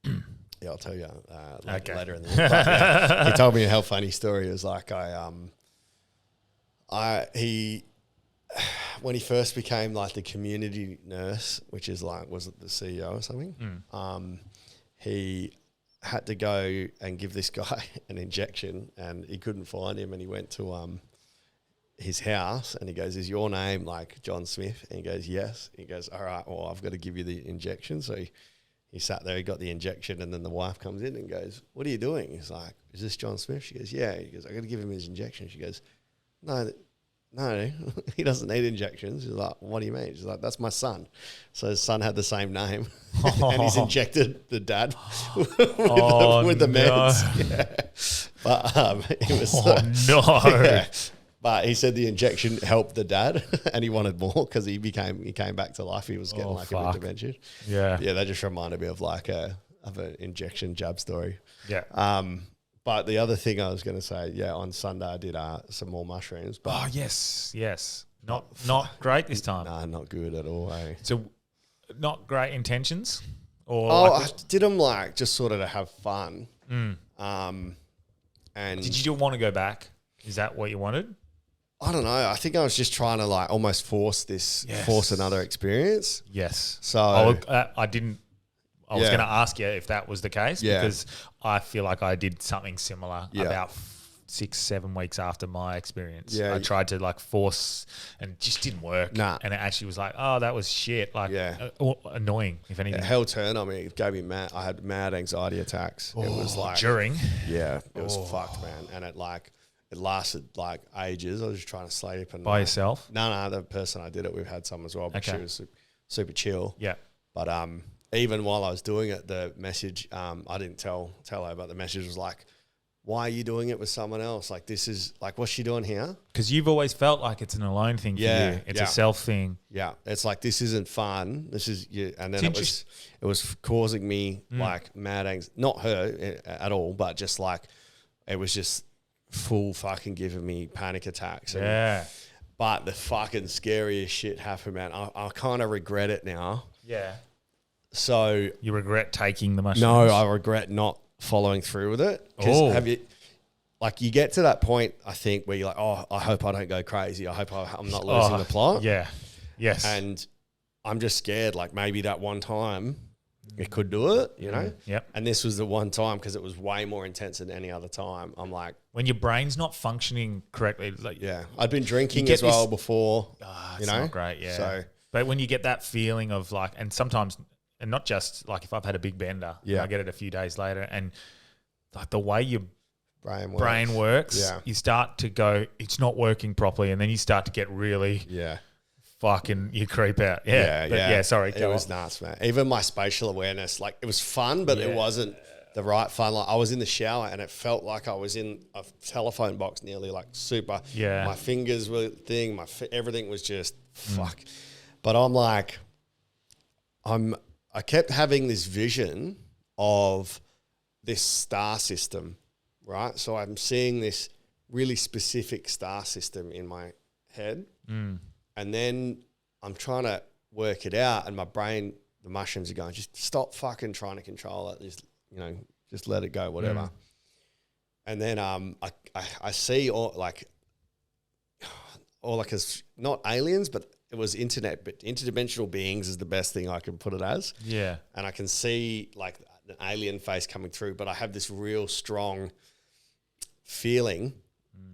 S2: Yeah, I'll tell you later in the week. But, he told me a how funny story. It was like when he first became like the community nurse, which is like, was it the CEO or something? He had to go and give this guy an injection and he couldn't find him, and he went to his house and he goes, "Is your name like John Smith?" And he goes, "Yes." He goes, "All right, well, I've got to give you the injection." So he sat there, he got the injection, and then the wife comes in and goes, "What are you doing?" He's like, "Is this John Smith?" She goes, "Yeah." He goes, "I got to give him his injection." She goes, No, he doesn't need injections. He's like, "What do you mean?" She's like, "That's my son." So his son had the same name, and he's injected the dad with the meds. Yeah. But it was Yeah. But he said the injection helped the dad, and he wanted more because he came back to life. He was getting a bit of dementia. Yeah, yeah. That just reminded me of like an injection jab story. Yeah. But the other thing I was going to say, on Sunday I did some more mushrooms. But yes. Not great this time. No, not good at all. So, not great intentions? Or I did them like just sort of to have fun. And did you want to go back? Is that what you wanted? I don't know. I think I was just trying to like almost force another experience. Yes. So I didn't. I was going to ask you if that was the case because I feel like I did something similar about 6-7 weeks after my experience. Yeah, I tried to like force and it just didn't work. Nah. And it actually was like, oh, that was shit. Like annoying, if anything. Hell turned on me. It gave me I had mad anxiety attacks. It was like during. Yeah, it was fucked, man. And it lasted like ages. I was just trying to sleep and by yourself. No, the person I did it with had some as well, but she was super chill. Yeah, but even while I was doing it, the message, I didn't tell her, but the message was like, "Why are you doing it with someone else? Like, this is like, what's she doing here?" Because you've always felt like it's an alone thing for you. It's a self thing. Yeah. It's like, this isn't fun. This is you. And then it was causing me like mad anxiety. Not her at all, but just like, it was just full fucking giving me panic attacks. But the fucking scariest shit happened, man. I kind of regret it now. Yeah. So you regret taking the mushrooms? No, I regret not following through with it. Have you, like, you get to that point, I think, where you're like, oh, I hope I don't go crazy. I hope I'm not losing the plot. Yeah. Yes. And I'm just scared, like, maybe that one time
S1: it could do it, you know?
S2: Yep.
S1: And this was the one time because it was way more intense than any other time. I'm like,
S2: When your brain's not functioning correctly, like
S1: yeah. I'd been drinking
S2: get
S1: as well
S2: this-
S1: before,
S2: it's not great, yeah.
S1: So,
S2: But when you get that feeling of like, and sometimes, and not just like if I've had a big bender, and
S1: Yeah.
S2: I get it a few days later, and like the way your
S1: brain works. Yeah.
S2: you start to go, it's not working properly, and then you start to get really
S1: Yeah.
S2: fucking, you creep out. Yeah, but yeah. Sorry,
S1: It
S2: go
S1: was
S2: on.
S1: nuts, man. Even my spatial awareness, like it was fun, but it wasn't the right fun. Like I was in the shower and it felt like I was in a telephone box, nearly like super.
S2: Yeah.
S1: My fingers were thing. Everything was just fuck. But I'm like, I kept having this vision of this star system, right? So I'm seeing this really specific star system in my head. And then I'm trying to work it out, and my brain, the mushrooms are going, just stop fucking trying to control it. Just, just let it go, whatever. And then I see all like as not aliens, but it was but interdimensional beings is the best thing I can put it as.
S2: Yeah.
S1: And I can see like an alien face coming through, but I have this real strong feeling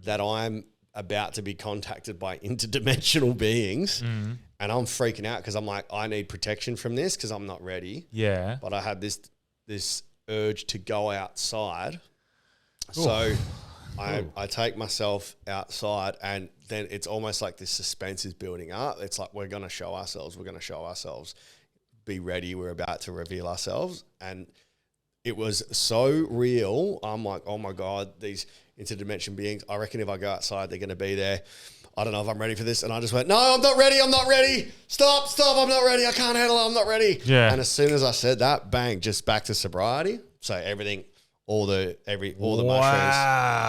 S1: that I'm about to be contacted by interdimensional beings, and I'm freaking out because I'm like, I need protection from this because I'm not ready.
S2: Yeah.
S1: But I had this urge to go outside, so I take myself outside, and then it's almost like this suspense is building up. It's like we're gonna show ourselves. Be ready. We're about to reveal ourselves, and it was so real. I'm like, oh my God, these interdimension beings. I reckon if I go outside, they're going to be there. I don't know if I'm ready for this. And I just went, no, I'm not ready. Stop. I'm not ready. I can't handle it. I'm not ready.
S2: Yeah.
S1: And as soon as I said that, bang, just back to sobriety. So everything, all the mushrooms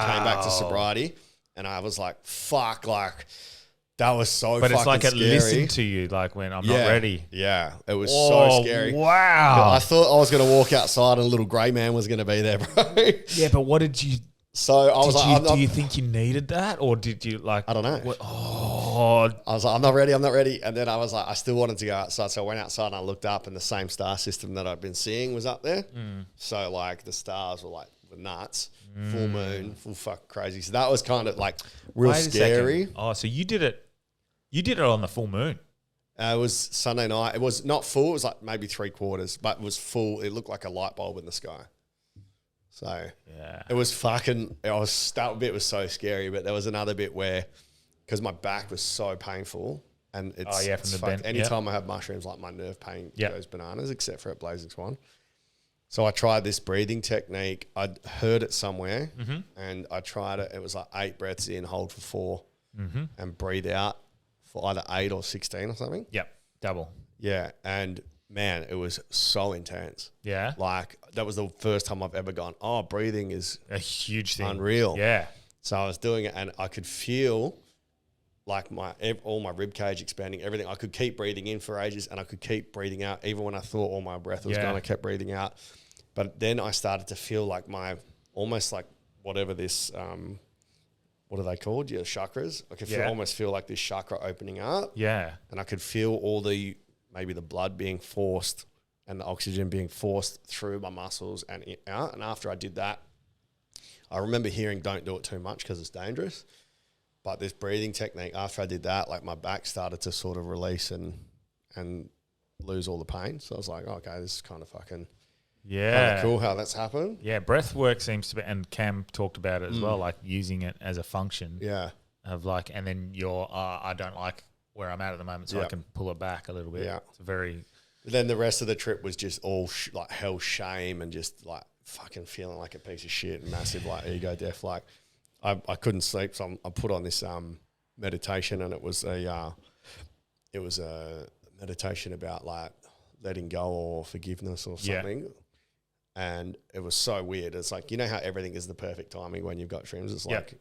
S1: came back to sobriety. And I was like, fuck, like that was so
S2: But
S1: fucking
S2: it's like
S1: scary.
S2: it listened to you, like when I'm not ready.
S1: Yeah. It was so scary.
S2: Wow.
S1: I thought I was going to walk outside and a little grey man was going to be there, bro.
S2: Yeah, but what did you...
S1: So I was like, I'm not,
S2: do you think you needed that, or did you like?
S1: I don't know.
S2: I
S1: was like, I'm not ready. And then I was like, I still wanted to go outside. So I went outside and I looked up, and the same star system that I'd been seeing was up there. So like the stars were nuts, full moon, full fuck crazy. So that was kind of like real scary.
S2: Oh, so you did it. You did it on the full moon.
S1: It was Sunday night. It was not full. It was like maybe 3/4, but it was full. It looked like a light bulb in the sky. So it was fucking. That bit was so scary, but there was another bit where, because my back was so painful, and it's
S2: from the bend.
S1: Anytime I have mushrooms, like my nerve pain goes bananas, except for at Blazing Swan. So I tried this breathing technique. I'd heard it somewhere, and I tried it. It was like 8 breaths in, hold for 4, and breathe out for either 8 or 16 or something.
S2: Yep, double.
S1: Yeah, and man, it was so intense.
S2: Yeah.
S1: Like, that was the first time I've ever gone, oh, breathing is
S2: a huge thing.
S1: Unreal.
S2: Yeah.
S1: So I was doing it, and I could feel like all my rib cage expanding, everything. I could keep breathing in for ages, and I could keep breathing out. Even when I thought all my breath was gone, I kept breathing out. But then I started to feel like almost like whatever this, what are they called? Your chakras. I could almost feel like this chakra opening up.
S2: Yeah.
S1: And I could feel maybe the blood being forced and the oxygen being forced through my muscles and out. And after I did that, I remember hearing, don't do it too much because it's dangerous. But this breathing technique, after I did that, like my back started to sort of release and lose all the pain. So I was like, okay, this is kind of fucking cool how that's happened.
S2: Yeah, breath work seems to be, and Cam talked about it as well, like using it as a function.
S1: Yeah.
S2: Of like, and then I don't like where I'm at the moment, so I can pull it back a little bit.
S1: Yeah.
S2: It's very...
S1: Then the rest of the trip was just all like hell shame and just like fucking feeling like a piece of shit and massive like ego death. Like I couldn't sleep, so I put on this meditation, and it was a meditation about like letting go or forgiveness or something. Yeah. And it was so weird. It's like, you know how everything is the perfect timing when you've got shrooms? It's like,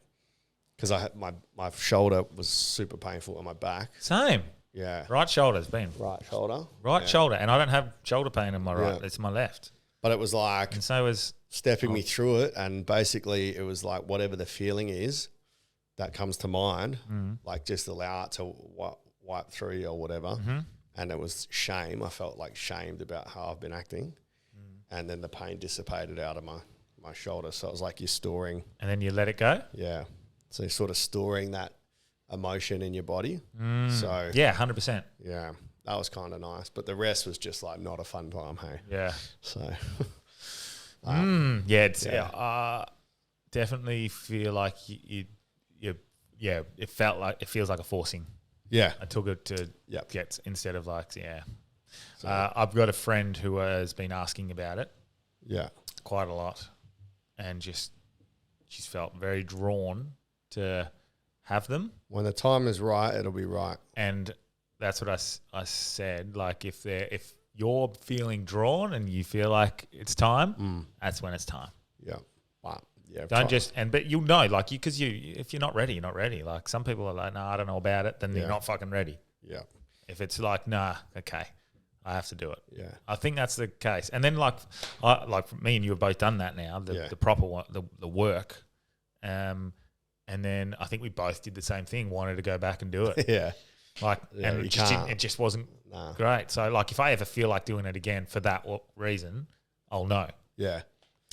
S1: because I had my shoulder was super painful on my back.
S2: Same.
S1: Yeah.
S2: Right shoulder's been.
S1: Right shoulder.
S2: Right shoulder. And I don't have shoulder pain in my right. It's my left.
S1: But it was like...
S2: And so was...
S1: Stepping me through it, and basically it was like whatever the feeling is that comes to mind, like just allow it to wipe through you or whatever. And it was shame. I felt like shamed about how I've been acting. and then the pain dissipated out of my shoulder. So it was like you're storing.
S2: And then you let it go?
S1: Yeah. So you're sort of storing that emotion in your body. So
S2: Yeah, 100%.
S1: yeah, that was kind of nice. But the rest was just like not a fun time, hey?
S2: Yeah.
S1: So
S2: definitely feel like it feels like a forcing.
S1: yeah.
S2: I took it to
S1: Yep.
S2: get instead of like, I've got a friend who has been asking about it
S1: Yeah.
S2: quite a lot, and she's felt very drawn to have them.
S1: When the time is right, it'll be right.
S2: And that's what I said. Like if you're feeling drawn and you feel like it's time, that's when it's time.
S1: Yeah. Wow. Yeah.
S2: Don't but you'll know, like because if you're not ready, you're not ready. Like some people are like, I don't know about it. Then you're not fucking ready.
S1: Yeah.
S2: If it's like, okay, I have to do it.
S1: Yeah.
S2: I think that's the case. And then like me and you have both done that now, the proper one, the work. And then I think we both did the same thing, wanted to go back and do it.
S1: Yeah.
S2: Like,
S1: Yeah,
S2: and it just wasn't great. So like if I ever feel like doing it again for that reason, I'll know.
S1: Yeah.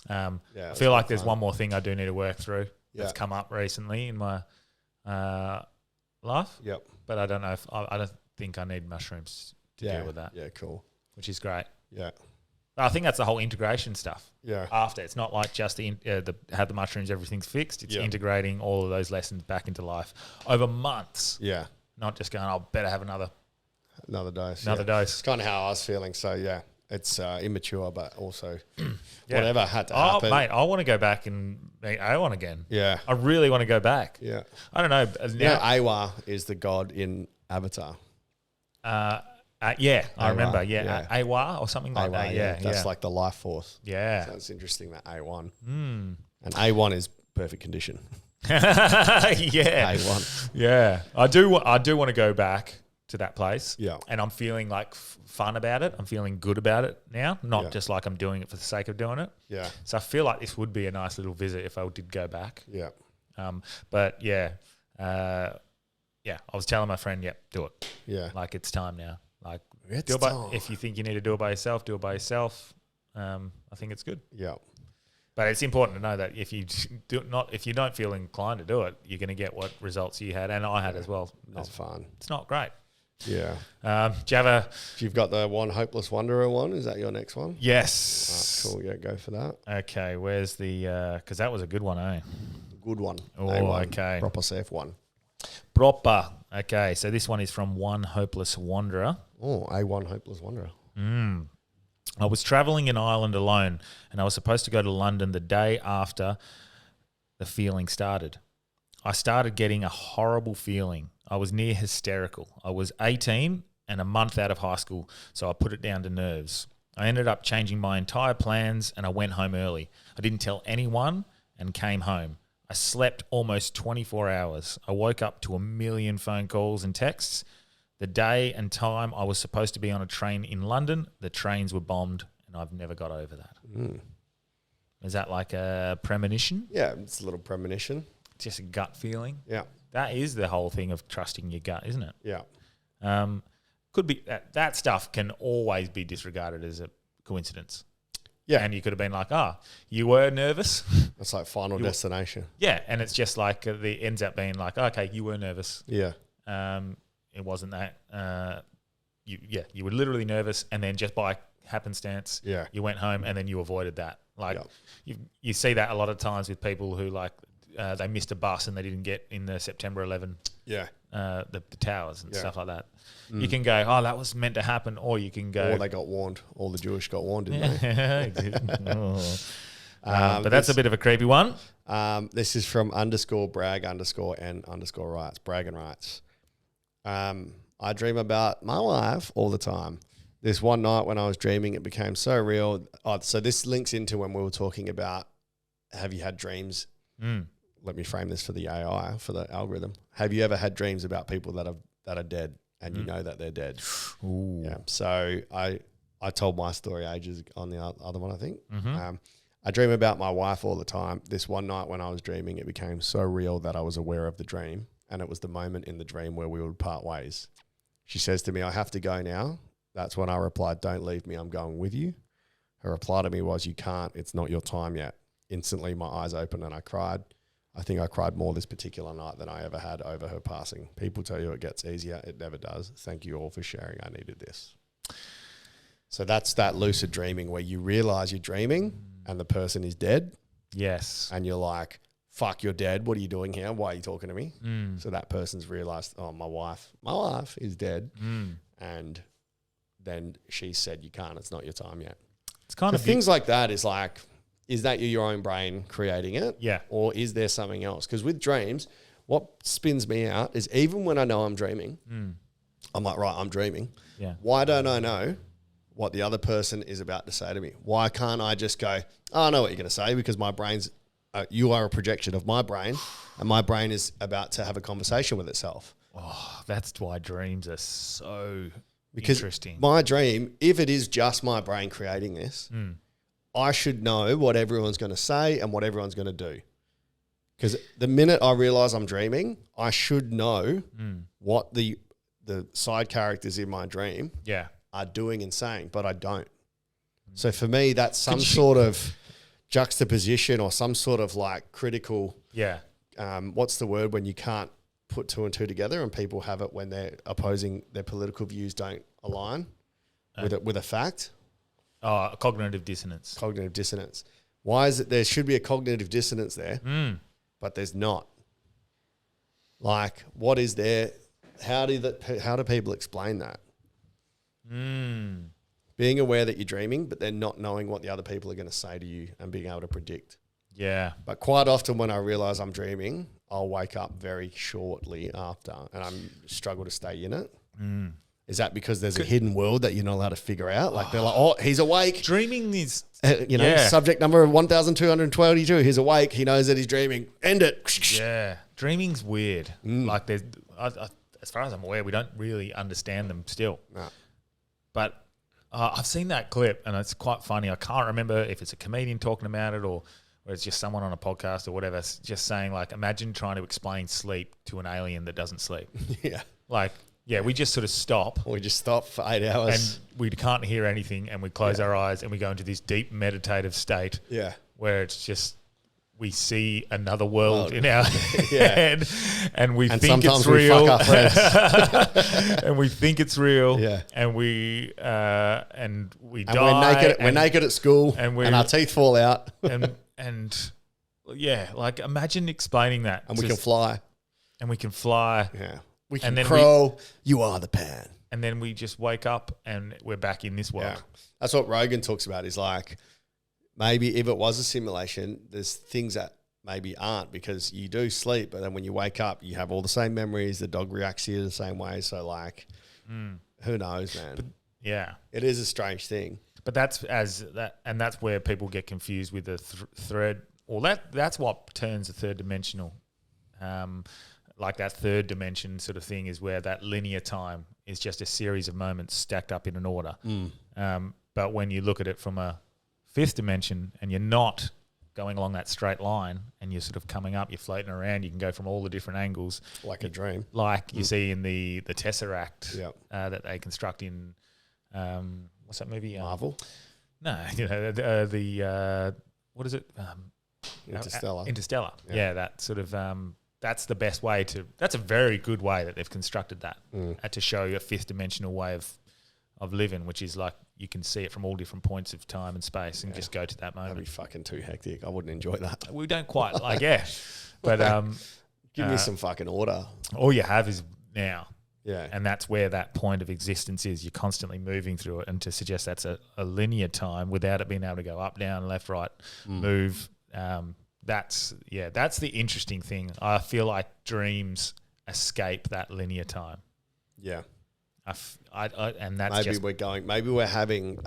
S2: I feel like there's one more thing I do need to work through that's
S1: Yeah.
S2: come up recently in my life.
S1: Yep.
S2: But I don't know if I don't think I need mushrooms to deal with that,
S1: Yeah. Cool.
S2: which is great.
S1: Yeah.
S2: I think that's the whole integration stuff.
S1: Yeah.
S2: After it's not like just have the mushrooms, everything's fixed. It's integrating all of those lessons back into life over months.
S1: Yeah.
S2: Not just going, I'll better have another
S1: dose.
S2: dose.
S1: It's kind of how I was feeling. So yeah, it's immature, but also whatever had to happen.
S2: Oh, mate, I want to go back and make A1 again.
S1: Yeah.
S2: I really want to go back.
S1: Yeah.
S2: I don't know.
S1: Now, Awa is the god in Avatar.
S2: I remember. Yeah,
S1: yeah.
S2: Awa or something like
S1: Awa,
S2: that. Yeah,
S1: That's like the life force.
S2: Yeah.
S1: So it's interesting that A1. And A1 is perfect condition.
S2: Yeah.
S1: A1.
S2: Yeah. I do want to go back to that place.
S1: Yeah.
S2: And I'm feeling like fun about it. I'm feeling good about it now, not just like I'm doing it for the sake of doing it.
S1: Yeah.
S2: So I feel like this would be a nice little visit if I did go back.
S1: Yeah.
S2: But yeah. I was telling my friend, do it.
S1: Yeah.
S2: Like it's time now. Like
S1: It's
S2: do it by,
S1: time.
S2: if you think you need to do it by yourself, do it by yourself. I think it's good.
S1: Yeah.
S2: But it's important to know that if you don't feel inclined to do it, you're going to get what results you had and I had as well.
S1: Not fun.
S2: It's not great.
S1: Yeah.
S2: Do you have a...
S1: You've got the one Hopeless Wanderer one. Is that your next one?
S2: Yes.
S1: Cool. Yeah, go for that.
S2: Okay, where's the... Because that was a good one, eh?
S1: Good one.
S2: Oh,
S1: A1.
S2: okay.
S1: Proper safe one.
S2: Proper. Okay, so this one is from One Hopeless Wanderer.
S1: Oh, A1 Hopeless Wanderer.
S2: I was travelling in Ireland alone and I was supposed to go to London the day after the feeling started. I started getting a horrible feeling. I was near hysterical. I was 18 and a month out of high school, so I put it down to nerves. I ended up changing my entire plans and I went home early. I didn't tell anyone and came home. I slept almost 24 hours. I woke up to a million phone calls and texts. The day and time I was supposed to be on a train in London, the trains were bombed and I've never got over that. Is that like a premonition?
S1: Yeah, it's a little premonition.
S2: Just a gut feeling?
S1: Yeah.
S2: That is the whole thing of trusting your gut, isn't it?
S1: Yeah.
S2: Could be that stuff can always be disregarded as a coincidence.
S1: Yeah.
S2: And you could have been like, you were nervous.
S1: It's like Final Destination.
S2: Yeah. And it's just like the ends up being like, okay, you were nervous.
S1: Yeah.
S2: It wasn't that. You were literally nervous, and then just by happenstance, you went home, and then you avoided that. Like you see that a lot of times with people who like they missed a bus and they didn't get in the September 11.
S1: Yeah.
S2: The towers and stuff like that. You can go, that was meant to happen, or you can go,
S1: Or they got warned. All the Jewish got warned, didn't they?
S2: But that's a bit of a creepy one.
S1: This is from _brag_n_rights. Brag and rights. I dream about my life all the time. This one night when I was dreaming, it became so real. So this links into when we were talking about, have you had dreams? Let me frame this for the AI, for the algorithm. Have you ever had dreams about people that are dead and you know that they're dead?
S2: Ooh.
S1: Yeah. So I told my story ages on the other one, I think. I dream about my wife all the time. This one night when I was dreaming, it became so real that I was aware of the dream. And it was the moment in the dream where we would part ways. She says to me, I have to go now. That's when I replied, don't leave me. I'm going with you. Her reply to me was, "You can't. It's not your time yet." Instantly, my eyes opened and I cried. I think I cried more this particular night than I ever had over her passing. People tell you it gets easier. It never does. Thank you all for sharing. I needed this. So that's that lucid dreaming where you realize you're dreaming and the person is dead.
S2: Yes.
S1: And you're like, fuck, you're dead. What are you doing here? Why are you talking to me? So that person's realized, oh, my wife is dead. And then she said, you can't. It's not your time yet.
S2: It's kind of
S1: things like that is like, is that your own brain creating it?
S2: Yeah.
S1: Or is there something else? Because with dreams, what spins me out is even when I know I'm dreaming, I'm like, right, I'm dreaming.
S2: Yeah.
S1: Why don't I know what the other person is about to say to me? Why can't I just go, oh, I know what you're going to say, because my brain's, you are a projection of my brain, and my brain is about to have a conversation with itself.
S2: Oh, that's why dreams are so
S1: Because
S2: interesting.
S1: my dream, if it is just my brain creating this, I should know what everyone's going to say and what everyone's going to do. Because the minute I realize I'm dreaming, I should know what the side characters in my dream are doing and saying, but I don't. So for me, that's some sort of juxtaposition or some sort of like critical, what's the word when you can't put two and two together, and people have it when they're opposing, their political views don't align with a fact?
S2: Cognitive dissonance.
S1: Cognitive dissonance. Why is it there should be a cognitive dissonance there, but there's not? Like, what is there? How do people explain that? Being aware that you're dreaming, but then not knowing what the other people are going to say to you and being able to predict.
S2: Yeah.
S1: But quite often when I realize I'm dreaming, I'll wake up very shortly after and I struggle to stay in it. Is that because there's a hidden world that you're not alled to figure out? Like they're like, oh, he's awake.
S2: Dreaming is,
S1: subject number 1222. He's awake. He knows that he's dreaming. End it.
S2: Yeah. Dreaming's weird. Like there's, as far as I'm aware, we don't really understand them still.
S1: No.
S2: But I've seen that clip and it's quite funny. I can't remember if it's a comedian talking about it or it's just someone on a podcast or whatever, just saying like, imagine trying to explain sleep to an alien that doesn't sleep.
S1: Yeah.
S2: Like, we just sort of stop.
S1: We just stop for 8 hours.
S2: And we can't hear anything and we close our eyes and we go into this deep meditative state where it's just, we see another world in our head and we think it's real.
S1: Fuck our friends.
S2: And we think it's real.
S1: Yeah.
S2: And we die.
S1: We're naked at school and our teeth fall out.
S2: and like imagine explaining that.
S1: And we can fly.
S2: And we can fly.
S1: Yeah. We can crow. You are the pan.
S2: And then we just wake up and we're back in this world.
S1: Yeah. That's what Rogan talks about, is like, maybe if it was a simulation, there's things that maybe aren't, because you do sleep, but then when you wake up, you have all the same memories. The dog reacts to you the same way. So like, who knows, man?
S2: But,
S1: it is a strange thing.
S2: But that's where people get confused with the thread. Or that's what turns the third dimensional. Like that third dimension sort of thing is where that linear time is just a series of moments stacked up in an order. But when you look at it from a fifth dimension and you're not going along that straight line and you're sort of coming up, you're floating around, you can go from all the different angles.
S1: Like a dream.
S2: Like you see in the Tesseract that they construct in, what's that movie?
S1: Marvel?
S2: No, what is it?
S1: Interstellar.
S2: Interstellar. Yeah, that sort of... that's the best way that's a very good way that they've constructed that to show you a fifth dimensional way of living, which is like you can see it from all different points of time and space and just go to that moment.
S1: That'd be fucking too hectic. I wouldn't enjoy that.
S2: We don't quite but
S1: give me some fucking order.
S2: All you have is now.
S1: Yeah.
S2: And that's where that point of existence is. You're constantly moving through it, and to suggest that's a linear time without it being able to go up, down, left, right, move, that's the interesting thing. I feel like dreams escape that linear time.
S1: Yeah.
S2: And that's
S1: maybe we're having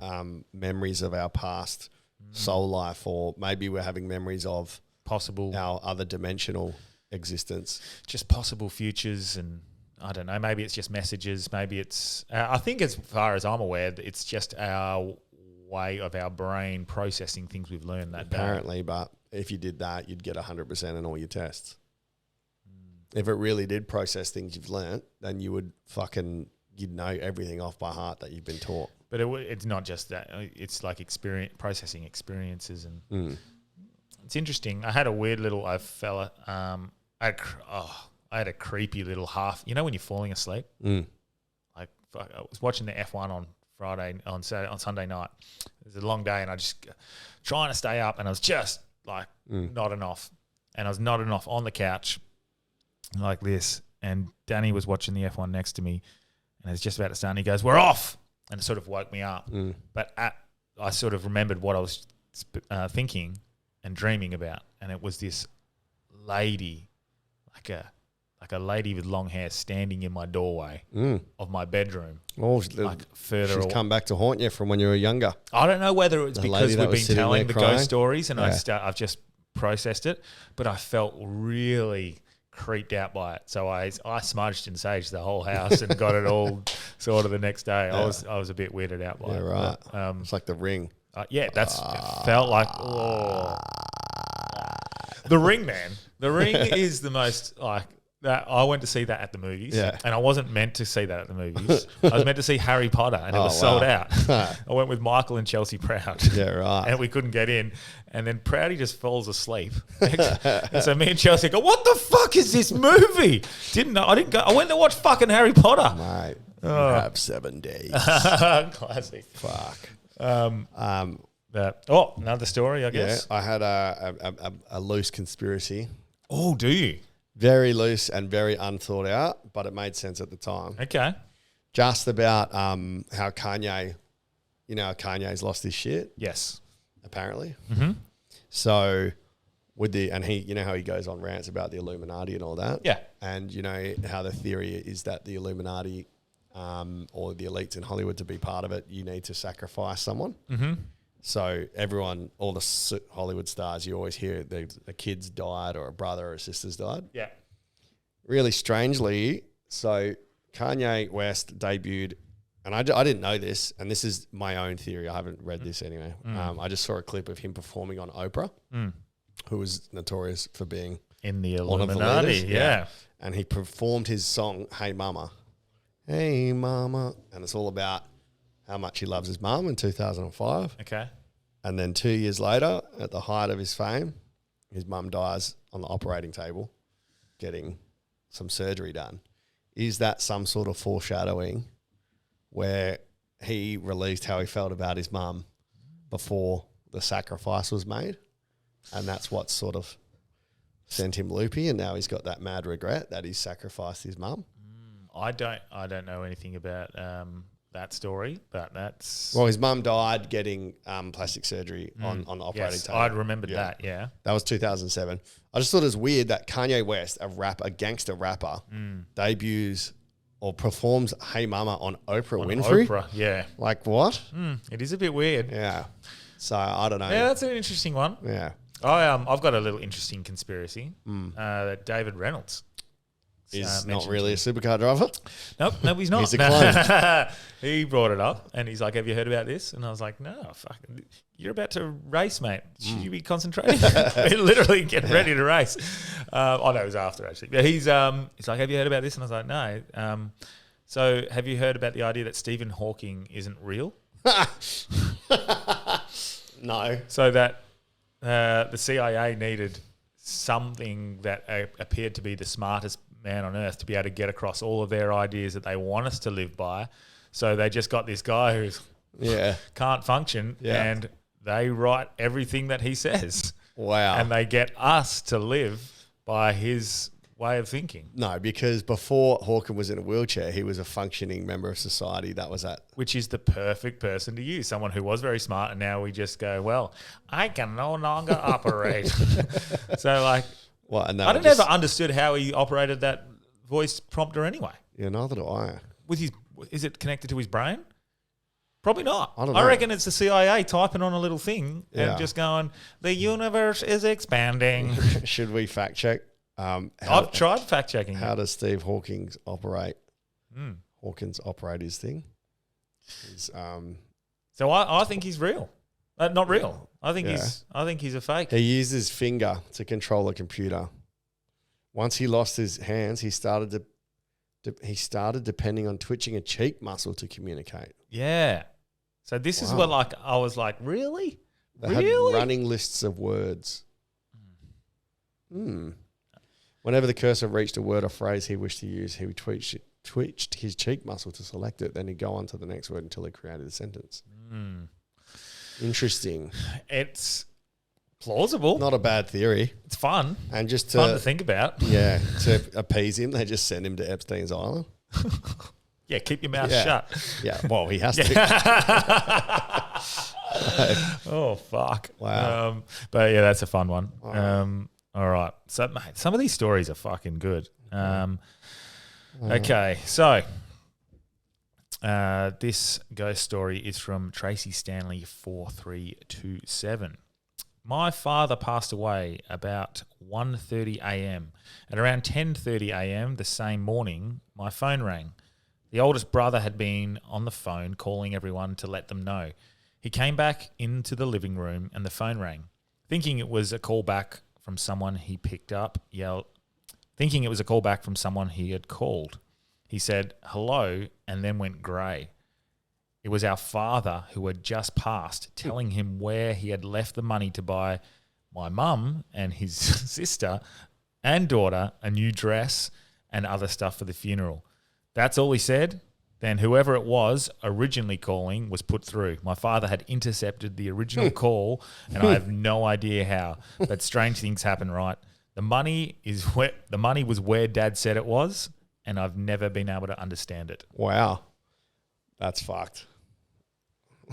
S1: memories of our past soul life, or maybe we're having memories of
S2: possible
S1: our other dimensional existence.
S2: Just possible futures, and I don't know, maybe it's just messages, maybe it's I think as far as I'm aware, it's just our way of our brain processing things we've learned that
S1: apparently day. But if you did that, you'd get 100% in all your tests. If it really did process things you've learnt, then you would fucking you'd know everything off by heart that you've been taught.
S2: But it's not just that. It's like processing experiences, and it's interesting. I had a weird little fella. I had a creepy little half. You know when you're falling asleep? Like I was watching the F1 on Sunday night. It was a long day, and I just trying to stay up, and I was just like nodding off, and I was nodding off on the couch like this. And Danny was watching the F1 next to me, and it was just about to start. And he goes, "We're off." And it sort of woke me up. But I sort of remembered what I was thinking and dreaming about. And it was this lady, like a lady with long hair standing in my doorway of my bedroom.
S1: Oh,
S2: further
S1: she's come back to haunt you from when you were younger.
S2: I don't know whether it's because we've been telling the ghost stories and I've just processed it, but I felt really creeped out by it. So I smudged and saged the whole house and got it all sort of the next day. I was a bit weirded out by it.
S1: Right.
S2: But,
S1: it's like The Ring.
S2: It felt like The Ring, man. The Ring is the most like that. I went to see that at the movies, and I wasn't meant to see that at the movies. I was meant to see Harry Potter, and it was sold out. I went with Michael and Chelsea Proud.
S1: Yeah, right.
S2: And we couldn't get in, and then Proudy just falls asleep. And so me and Chelsea go, "What the fuck is this movie?" I didn't go. I went to watch fucking Harry Potter.
S1: Mate, you have 7 days.
S2: Classic.
S1: Fuck.
S2: Another story, I guess.
S1: Yeah, I had a loose conspiracy.
S2: Oh, do you?
S1: Very loose and very unthought out, but it made sense at the time.
S2: Okay.
S1: Just about how Kanye, Kanye's lost his shit.
S2: Yes.
S1: Apparently.
S2: Mm-hmm.
S1: So and he, how he goes on rants about the Illuminati and all that.
S2: Yeah.
S1: And how the theory is that the Illuminati or the elites in Hollywood, to be part of it, you need to sacrifice someone.
S2: Mm-hmm.
S1: So everyone, all the Hollywood stars, you always hear the kids died or a brother or a sister's died.
S2: Yeah.
S1: Really strangely, so Kanye West debuted, and I didn't know this, and this is my own theory. I haven't read this anyway. I just saw a clip of him performing on Oprah, who was notorious for being
S2: in the
S1: one of the
S2: Illuminati.
S1: leaders.
S2: Yeah.
S1: And he performed his song, Hey Mama. Hey Mama. And it's all about how much he loves his mum in 2005.
S2: Okay.
S1: And then 2 years later, at the height of his fame, his mum dies on the operating table getting some surgery done. Is that some sort of foreshadowing where he released how he felt about his mum before the sacrifice was made? And that's what sort of sent him loopy, and now he's got that mad regret that he's sacrificed his mum.
S2: I don't know anything about that story, but that's...
S1: Well, his mum died getting plastic surgery on the operating table.
S2: I'd remembered that, yeah.
S1: That was 2007. I just thought it was weird that Kanye West, a gangster rapper, debuts or performs Hey Mama on Oprah Winfrey.
S2: Oprah, yeah.
S1: Like what?
S2: It is a bit weird.
S1: Yeah. So I don't know.
S2: Yeah, that's an interesting one.
S1: Yeah.
S2: I've got a little interesting conspiracy that David Reynolds
S1: is not really a supercar driver.
S2: Nope, he's not.
S1: He's a clone.
S2: He brought it up, and he's like, "Have you heard about this?" And I was like, "No, fuck, you're about to race, mate. Should you be concentrating?" Literally getting ready to race. No, it was after actually. But he's like, "Have you heard about this?" And I was like, "No." So, have you heard about the idea that Stephen Hawking isn't real?
S1: No.
S2: So that the CIA needed something that appeared to be the smartest man on earth to be able to get across all of their ideas that they want us to live by. So they just got this guy who can't function, and they write everything that he says.
S1: Wow.
S2: And they get us to live by his way of thinking.
S1: No, because before Hawking was in a wheelchair, he was a functioning member of society. That was that.
S2: Which is the perfect person to use, someone who was very smart, and now we just go, well, I can no longer operate. So like,
S1: well, and
S2: I never understood how he operated that voice prompter anyway.
S1: Yeah, neither do I.
S2: Is it connected to his brain? Probably not.
S1: I don't know.
S2: I reckon it's the CIA typing on a little thing and just going, the universe is expanding.
S1: Should we fact check?
S2: I've tried fact checking.
S1: How does Steve Hawkins operate? Hawkins operate his thing.
S2: So I think he's real. Not real. I think he's a fake.
S1: He used his finger to control a computer. Once he lost his hands, he started to He started depending on twitching a cheek muscle to communicate.
S2: Yeah. So this is what I was like, really?
S1: They had running lists of words. Whenever the cursor reached a word or phrase he wished to use, he would twitched his cheek muscle to select it. Then he'd go on to the next word until he created a sentence. Interesting.
S2: It's plausible.
S1: Not a bad theory.
S2: It's fun.
S1: And just
S2: Fun to think about.
S1: Yeah, to appease him, they just send him to Epstein's Island.
S2: Yeah, keep your mouth shut.
S1: Yeah, well, he has to.
S2: Oh, fuck.
S1: Wow.
S2: But yeah, that's a fun one. All right. So, mate, some of these stories are fucking good. Okay, so this ghost story is from Tracy Stanley 4327. My father passed away about 1:30 a.m. At around 10:30 a.m. the same morning, my phone rang. The oldest brother had been on the phone calling everyone to let them know. He came back into the living room and the phone rang. Thinking it was a call back from someone he had called. He said, hello, and then went grey. It was our father who had just passed, telling him where he had left the money to buy my mum and his sister and daughter a new dress and other stuff for the funeral. That's all he said. Then whoever it was originally calling was put through. My father had intercepted the original call, and I have no idea how. But strange things happen, right? The money was where Dad said it was, and I've never been able to understand it.
S1: Wow. That's fucked.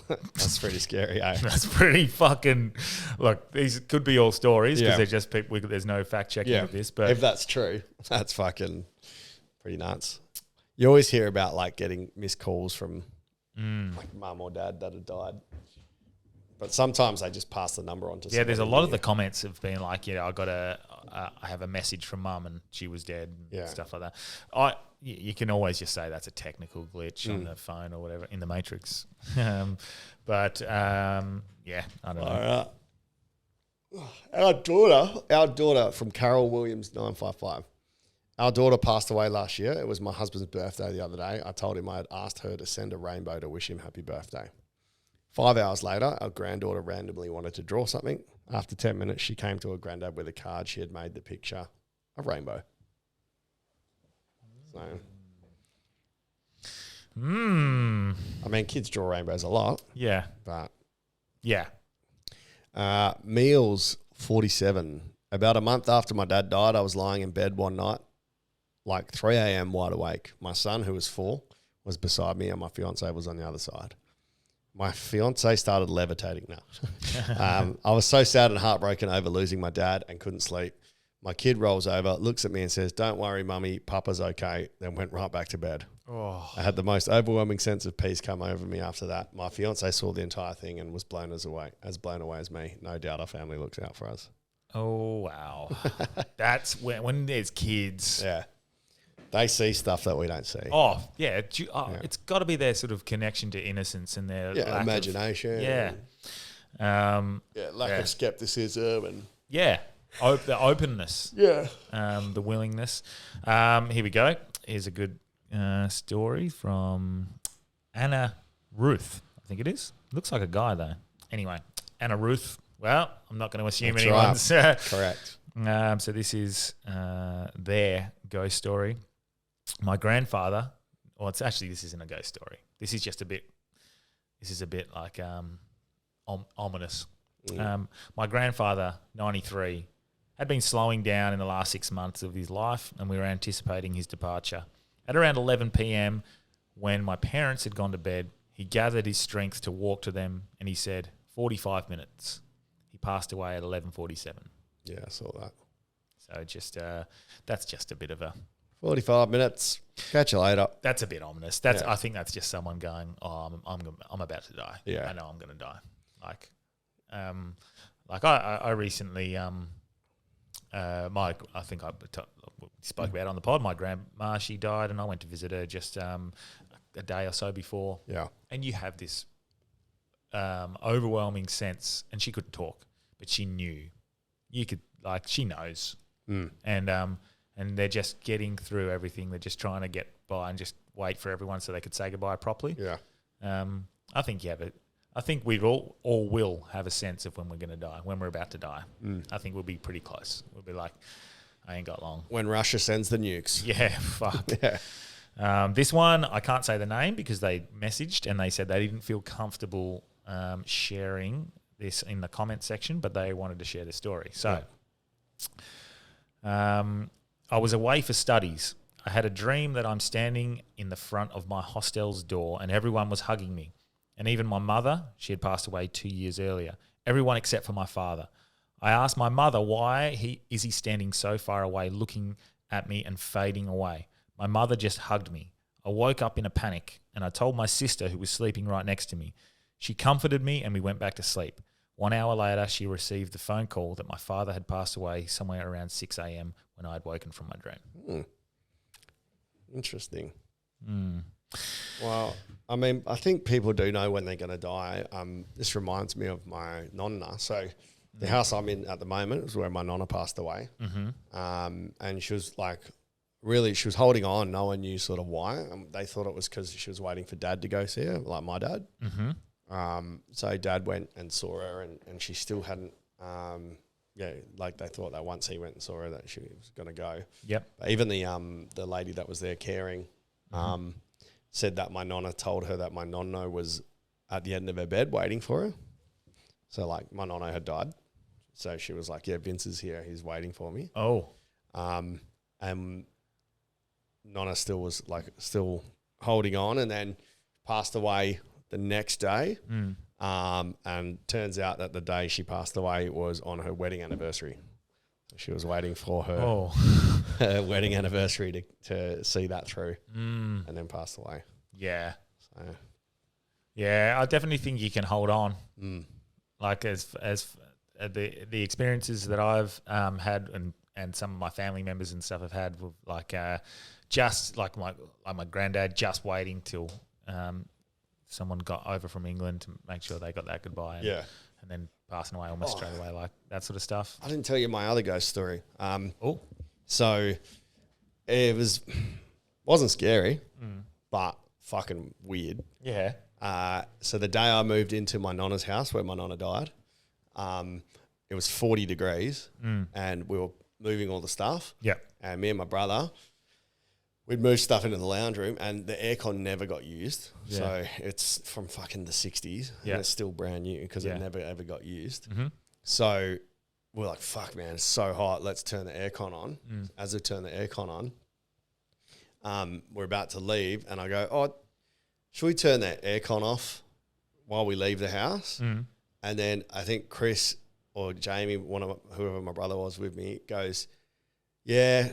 S1: That's pretty scary, eh?
S2: That's pretty fucking... Look, these could be all stories because
S1: Yeah.
S2: they're just people. There's no fact checking of this. But
S1: if that's true, that's fucking pretty nuts. You always hear about like getting missed calls from like mum or dad that had died. But sometimes they just pass the number on to
S2: yeah, there's a
S1: somebody
S2: lot of
S1: new.
S2: the comments have been like, I have a message from mum and she was dead and stuff like that. You can always just say that's a technical glitch on the phone or whatever in the Matrix. Yeah, I don't know.
S1: Our daughter from Carol Williams 955. Our daughter passed away last year. It was my husband's birthday the other day. I told him I had asked her to send a rainbow to wish him happy birthday. 5 hours later, our granddaughter randomly wanted to draw something. After 10 minutes, she came to her granddad with a card. She had made the picture a rainbow. So, I mean, kids draw rainbows a lot,
S2: Yeah.
S1: but
S2: Yeah.
S1: Meals 47. About a month after my dad died, I was lying in bed one night, like 3 a.m. wide awake. My son, who was 4, was beside me and my fiance was on the other side. My fiance started levitating now. I was so sad and heartbroken over losing my dad and couldn't sleep. My kid rolls over, looks at me and says, "Don't worry, mummy, Papa's okay," then went right back to bed.
S2: Oh.
S1: I had the most overwhelming sense of peace come over me after that. My fiance saw the entire thing and was blown away as me. No doubt our family looks out for us.
S2: Oh, wow. That's when there's kids.
S1: Yeah. They see stuff that we don't see.
S2: Oh, yeah. It's got to be their sort of connection to innocence and their lack
S1: imagination. Lack of skepticism and
S2: the openness.
S1: Yeah.
S2: The willingness. Here we go. Here's a good story from Anna Ruth. I think it is. Looks like a guy though. Anyway, Anna Ruth. Well, I'm not going to assume
S1: That's
S2: anyone's
S1: right. Correct.
S2: So this is their ghost story. My grandfather. Well, this isn't a ghost story. This is just a bit. This is a bit like ominous. My grandfather, 93, had been slowing down in the last 6 months of his life, and we were anticipating his departure. At around 11 p.m., when my parents had gone to bed, he gathered his strength to walk to them, and he said, 45 minutes. He passed away at 11:47.
S1: Yeah, I saw that.
S2: So just that's just a bit of a...
S1: 45 minutes. Catch you later.
S2: That's a bit ominous. I think that's just someone going, "Oh, I'm about to die.
S1: Yeah.
S2: I know I'm going to die." I recently I think I spoke about it on the pod. My grandma, she died, and I went to visit her just a day or so before.
S1: Yeah.
S2: And you have this overwhelming sense, and she couldn't talk, but she knew. She knows. And they're just getting through everything. They're just trying to get by and just wait for everyone so they could say goodbye properly.
S1: Yeah.
S2: I think I think we all will have a sense of when we're going to die, when we're about to die. I think we'll be pretty close. We'll be like, I ain't got long.
S1: When Russia sends the nukes.
S2: Yeah, fuck.
S1: Yeah.
S2: This one, I can't say the name because they messaged and they said they didn't feel comfortable sharing this in the comment section, but they wanted to share the story. So, I was away for studies. I had a dream that I'm standing in the front of my hostel's door and everyone was hugging me. And even my mother, she had passed away 2 years earlier. Everyone except for my father. I asked my mother why is he standing so far away looking at me and fading away. My mother just hugged me. I woke up in a panic and I told my sister who was sleeping right next to me. She comforted me and we went back to sleep. 1 hour later, she received the phone call that my father had passed away somewhere around 6 a.m. when I had woken from my dream.
S1: Interesting. Well, I mean, I think people do know when they're going to die. This reminds me of my nonna. So the house I'm in at the moment is where my nonna passed away. And she was like, really, she was holding on. No one knew sort of why. They thought it was because she was waiting for dad to go see her, like my dad. So dad went and saw her and she still hadn't, like they thought that once he went and saw her that she was going to go.
S2: Yep.
S1: But even the lady that was there caring said that my nonna told her that my nonno was at the end of her bed waiting for her. So like my nonno had died. So she was like, yeah, Vince is here. He's waiting for me.
S2: Oh.
S1: And nonna still holding on and then passed away the next day. And turns out that the day she passed away was on her wedding anniversary. She was waiting for her, her wedding anniversary to see that through and then passed away.
S2: Yeah.
S1: So.
S2: Yeah, I definitely think you can hold on. Like as the experiences that I've had and some of my family members and stuff have had with like just like my granddad just waiting till someone got over from England to make sure they got that goodbye. And then passing away almost straight away, like that sort of stuff.
S1: I didn't tell you my other ghost story. So it wasn't scary, but fucking weird.
S2: Yeah.
S1: So the day I moved into my nonna's house where my nonna died, it was 40 degrees and we were moving all the stuff.
S2: Yeah.
S1: And me and my brother, we'd moved stuff into the lounge room and the aircon never got used.
S2: Yeah.
S1: So it's from fucking the 60s and it's still brand new because it never ever got used. So we're like, fuck, man, it's so hot. Let's turn the aircon on. As we turn the aircon on, we're about to leave and I go, should we turn that aircon off while we leave the house? And then I think Chris or Jamie, whoever my brother was with me, goes, yeah,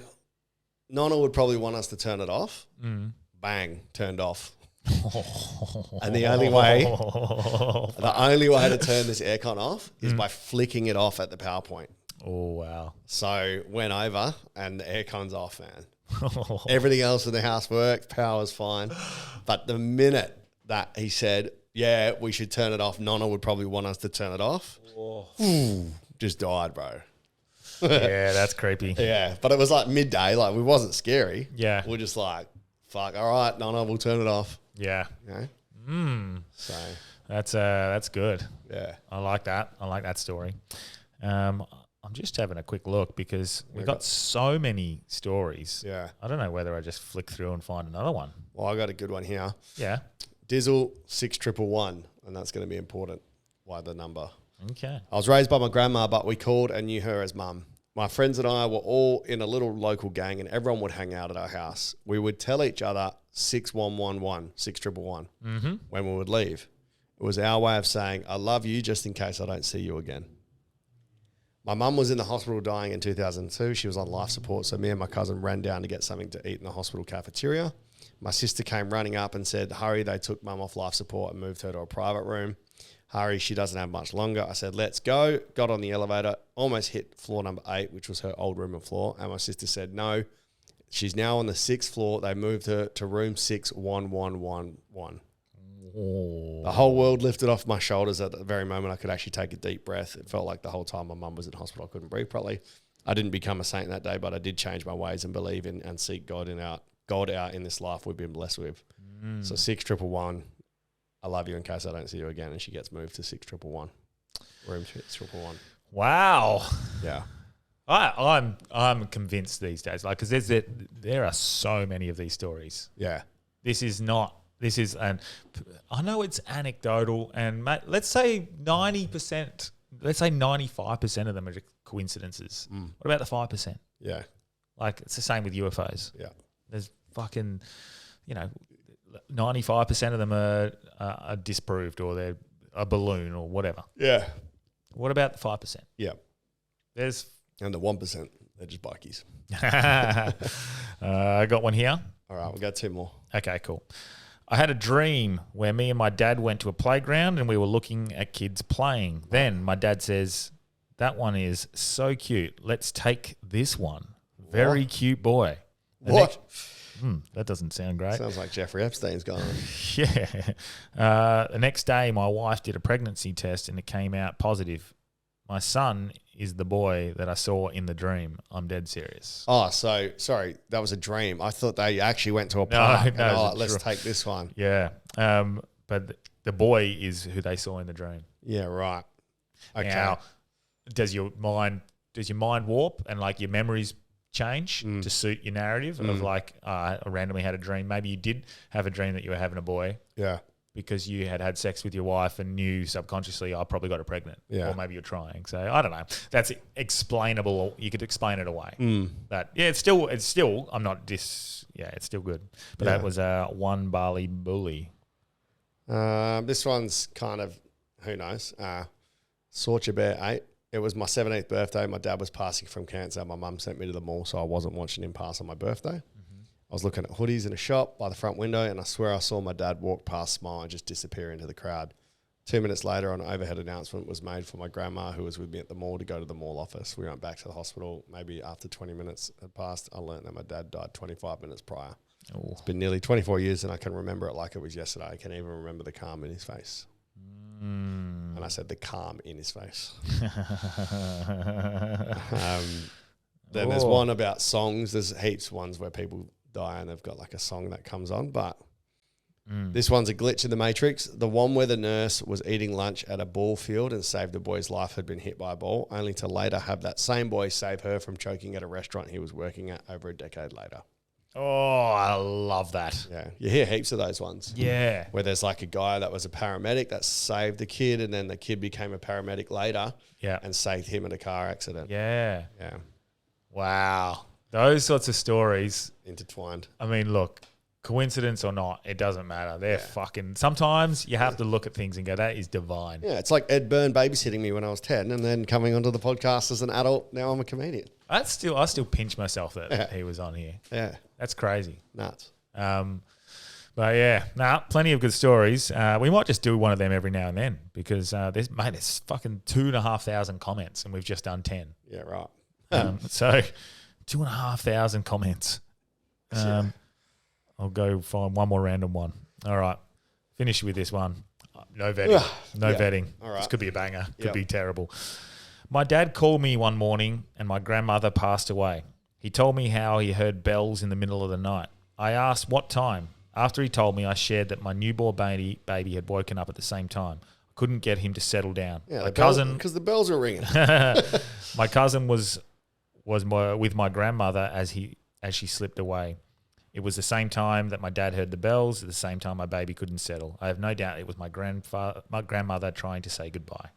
S1: Nonna would probably want us to turn it off. Bang, turned off. And the only way to turn this aircon off is by flicking it off at the power point.
S2: Oh, wow.
S1: So went over and the aircon's off, man. Everything else in the house worked, power's fine. But the minute that he said, yeah, we should turn it off, Nonna would probably want us to turn it off. Just died, bro.
S2: Yeah, that's creepy.
S1: Yeah, but it was like midday, like we wasn't scary.
S2: Yeah.
S1: We're just like, fuck, all right, Nonna, we'll turn it off.
S2: Yeah.
S1: You know? So
S2: that's good.
S1: yeah.
S2: I like that. I like that story. I'm just having a quick look because we got so many stories.
S1: Yeah.
S2: I don't know whether I just flick through and find another one.
S1: Well, I got a good one here.
S2: Yeah.
S1: Dizzle 6111, and that's going to be important. Why the number?
S2: Okay.
S1: I was raised by my grandma, but we called and knew her as mum. My friends and I were all in a little local gang, and everyone would hang out at our house. We would tell each other 6111, 6111 when we would leave. It was our way of saying, I love you just in case I don't see you again. My mum was in the hospital dying in 2002. She was on life support, so me and my cousin ran down to get something to eat in the hospital cafeteria. My sister came running up and said, hurry, they took mum off life support and moved her to a private room. Hurry, she doesn't have much longer. I said, let's go. Got on the elevator, almost hit floor number 8, which was her old room and floor. And my sister said, no, she's now on the 6th floor. They moved her to room 61111. The whole world lifted off my shoulders at the very moment I could actually take a deep breath. It felt like the whole time my mum was in hospital, I couldn't breathe properly. I didn't become a saint that day, but I did change my ways and believe in and seek God in our God out in this life we've been blessed with. So 6111, I love you in case I don't see you again. And she gets moved to 6111. Room 6111.
S2: Wow.
S1: Yeah.
S2: I'm convinced these days, like, because there are so many of these stories.
S1: Yeah.
S2: And I know it's anecdotal, and mate, let's say 90%, let's say 95% of them are just coincidences. What about the 5%?
S1: Yeah.
S2: Like, it's the same with UFOs.
S1: Yeah.
S2: There's fucking, 95% of them are disproved, or they're a balloon or whatever.
S1: Yeah.
S2: What about the 5%?
S1: Yeah.
S2: There's
S1: And the 1%, they're just bikies.
S2: I got one here.
S1: All right, we'll go 2 more.
S2: Okay, cool. I had a dream where me and my dad went to a playground and we were looking at kids playing. Then my dad says, "That one is so cute. Let's take this one. Very cute boy."
S1: What?
S2: That doesn't sound great.
S1: Sounds like Jeffrey Epstein's going on.
S2: Yeah. The next day, my wife did a pregnancy test and it came out positive. My son is the boy that I saw in the dream. I'm dead serious.
S1: Oh, so sorry, that was a dream. I thought they actually went to a park.
S2: No,
S1: and
S2: it's
S1: let's
S2: true.
S1: take this one.
S2: Yeah. But the boy is who they saw in the dream.
S1: Yeah, right. Okay.
S2: Now, does your mind warp and like your memories change to suit your narrative of like, I randomly had a dream. Maybe you did have a dream that you were having a boy
S1: Yeah.
S2: because you had sex with your wife and knew subconsciously, I probably got her pregnant.
S1: Yeah.
S2: Or maybe you're trying. So I don't know. That's explainable. You could explain it away. But yeah, it's still, I'm not it's still good. But
S1: Yeah.
S2: that was one Bali bully.
S1: This one's kind of, who knows? Sorcha Bear 8. It was my 17th birthday. My dad was passing from cancer. My mum sent me to the mall, so I wasn't watching him pass on my birthday. I was looking at hoodies in a shop by the front window, and I swear I saw my dad walk past, smile, and just disappear into the crowd. 2 minutes later, an overhead announcement was made for my grandma, who was with me at the mall, to go to the mall office. We went back to the hospital. Maybe after 20 minutes had passed, I learned that my dad died 25 minutes prior.
S2: Oh.
S1: It's been nearly 24 years, and I can remember it like it was yesterday. I can even remember the calm in his face. And I said the calm in his face. Then there's one about songs. There's heaps of ones where people die and they've got like a song that comes on. But this one's a glitch in the Matrix. The one where the nurse was eating lunch at a ball field and saved a boy's life had been hit by a ball, only to later have that same boy save her from choking at a restaurant he was working at over a decade later.
S2: Oh, I love that.
S1: Yeah, you hear heaps of those ones.
S2: Yeah.
S1: Where there's like a guy that was a paramedic that saved the kid, and then the kid became a paramedic later and saved him in a car accident.
S2: Yeah.
S1: Yeah.
S2: Wow. Those sorts of stories.
S1: Intertwined.
S2: I mean, look, coincidence or not, it doesn't matter. They're fucking... Sometimes you have to look at things and go, that is divine.
S1: Yeah, it's like Ed Byrne babysitting me when I was 10 and then coming onto the podcast as an adult. Now I'm a comedian.
S2: I still pinch myself that he was on here.
S1: Yeah.
S2: That's crazy.
S1: Nuts.
S2: But yeah, plenty of good stories. We might just do one of them every now and then because there's fucking 2,500 comments and we've just done 10.
S1: Yeah, right.
S2: So 2,500 comments. I'll go find one more random one. All right. Finish with this one. No vetting. No vetting.
S1: All right.
S2: This could be a banger. Could
S1: Yep.
S2: be terrible. My dad called me one morning and my grandmother passed away. He told me how he heard bells in the middle of the night. I asked what time. After he told me, I shared that my newborn baby had woken up at the same time. I couldn't get him to settle down.
S1: Yeah,
S2: my cousin,
S1: because the bells are ringing.
S2: my cousin was with my grandmother as she slipped away. It was the same time that my dad heard the bells, at the same time my baby couldn't settle. I have no doubt it was my grandmother trying to say goodbye.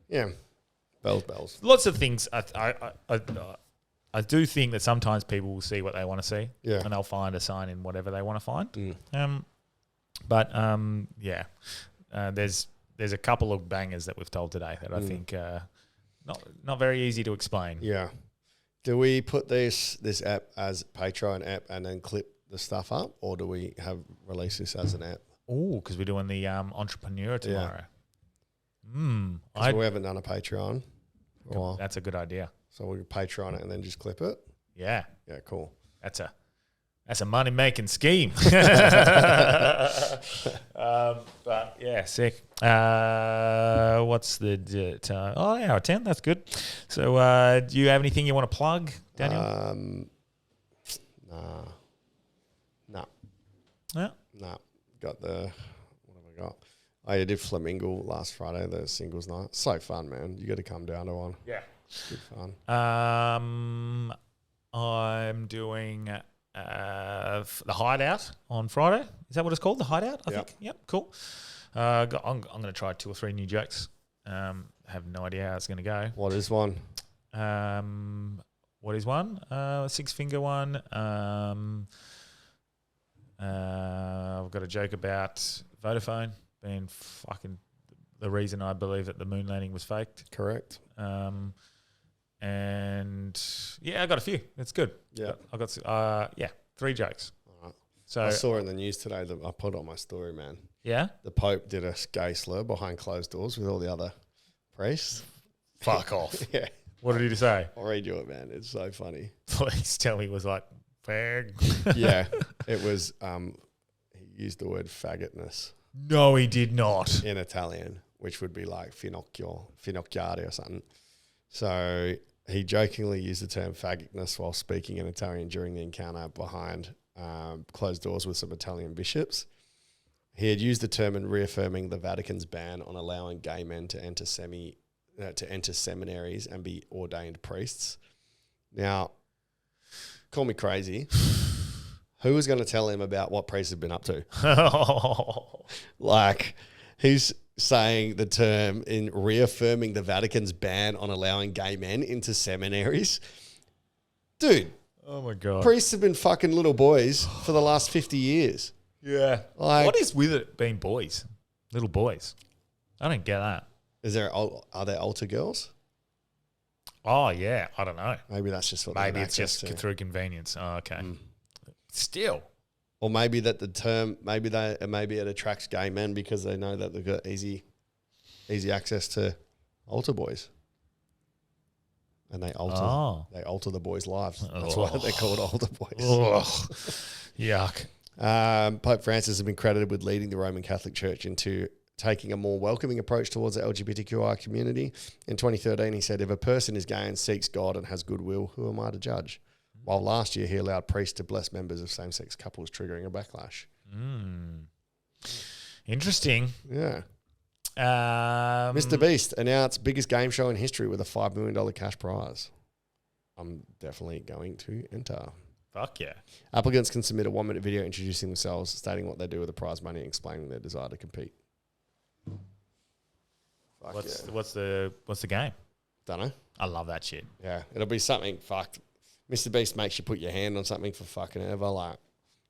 S1: Yeah. Bells.
S2: Lots of things. I do think that sometimes people will see what they want to see, and they'll find a sign in whatever they want to find. There's a couple of bangers that we've told today that I think not very easy to explain.
S1: Yeah. Do we put this app as Patreon app and then clip the stuff up, or do we release this as an app?
S2: Oh, because we're doing the entrepreneur tomorrow.
S1: Because we haven't done a Patreon.
S2: That's a good idea.
S1: So we Patreon it and then just clip it.
S2: Yeah.
S1: Yeah, cool.
S2: That's a money making scheme. But yeah, sick. What's the time? Oh, hour 10. That's good. So, do you have anything you want to plug, Daniel?
S1: Nah.
S2: Yeah.
S1: Nah, got the... What have I got? Oh, you did Flamingo last Friday, the singles night. So fun, man. You got to come down to one.
S2: Yeah.
S1: Good fun.
S2: I'm doing the Hideout on Friday. Is that what it's called? The Hideout, I think. Yep, cool. I'm going to try 2 or 3 new jokes. Have no idea how it's going to go.
S1: What is one?
S2: What is one? 6-finger one. I've got a joke about Vodafone being fucking the reason I believe that the moon landing was faked.
S1: Correct.
S2: And yeah, I got a few. It's good.
S1: Yeah.
S2: I got 3 jokes.
S1: All right.
S2: So
S1: I saw in the news today that I put on my story, man.
S2: Yeah.
S1: The Pope did a gay slur behind closed doors with all the other priests.
S2: Fuck off.
S1: Yeah.
S2: What did he say?
S1: I'll read you it, man. It's so funny.
S2: Please tell me it was like fag.
S1: Yeah. It was, he used the word faggotness
S2: No, he did not.
S1: in Italian, which would be like finocchiare or something. So he jokingly used the term faggotness while speaking in Italian during the encounter behind closed doors with some Italian bishops. He had used the term in reaffirming the Vatican's ban on allowing gay men to enter seminaries and be ordained priests. Now, call me crazy. Who was going to tell him about what priests have been up to? Like, he's saying the term in reaffirming the Vatican's ban on allowing gay men into seminaries. Dude,
S2: Oh my God.
S1: priests have been fucking little boys for the last 50 years.
S2: Yeah.
S1: Like-
S2: What is with it being boys? Little boys. I don't get that.
S1: Are there altar girls?
S2: Oh, yeah. I don't know.
S1: Maybe that's just what
S2: Maybe
S1: they have
S2: it's
S1: access
S2: just
S1: to.
S2: through convenience. Oh, okay. Still.
S1: Or maybe that the term, maybe it attracts gay men because they know that they've got easy access to altar boys. And they alter the boys' lives. That's why they're called altar boys.
S2: Ugh. Yuck.
S1: Pope Francis has been credited with leading the Roman Catholic Church into taking a more welcoming approach towards the LGBTQI community. In 2013, he said, if a person is gay and seeks God and has goodwill, who am I to judge? While last year, he allowed priests to bless members of same-sex couples, triggering a backlash.
S2: Interesting.
S1: Yeah. Mr. Beast announced biggest game show in history with a $5 million cash prize. I'm definitely going to enter.
S2: Fuck yeah.
S1: Applicants can submit a 1-minute video introducing themselves, stating what they do with the prize money, and explaining their desire to compete. Fuck
S2: What's the game?
S1: Don't know.
S2: I love that shit.
S1: Yeah, it'll be something fucked. Mr. Beast makes you put your hand on something for fucking ever. Like,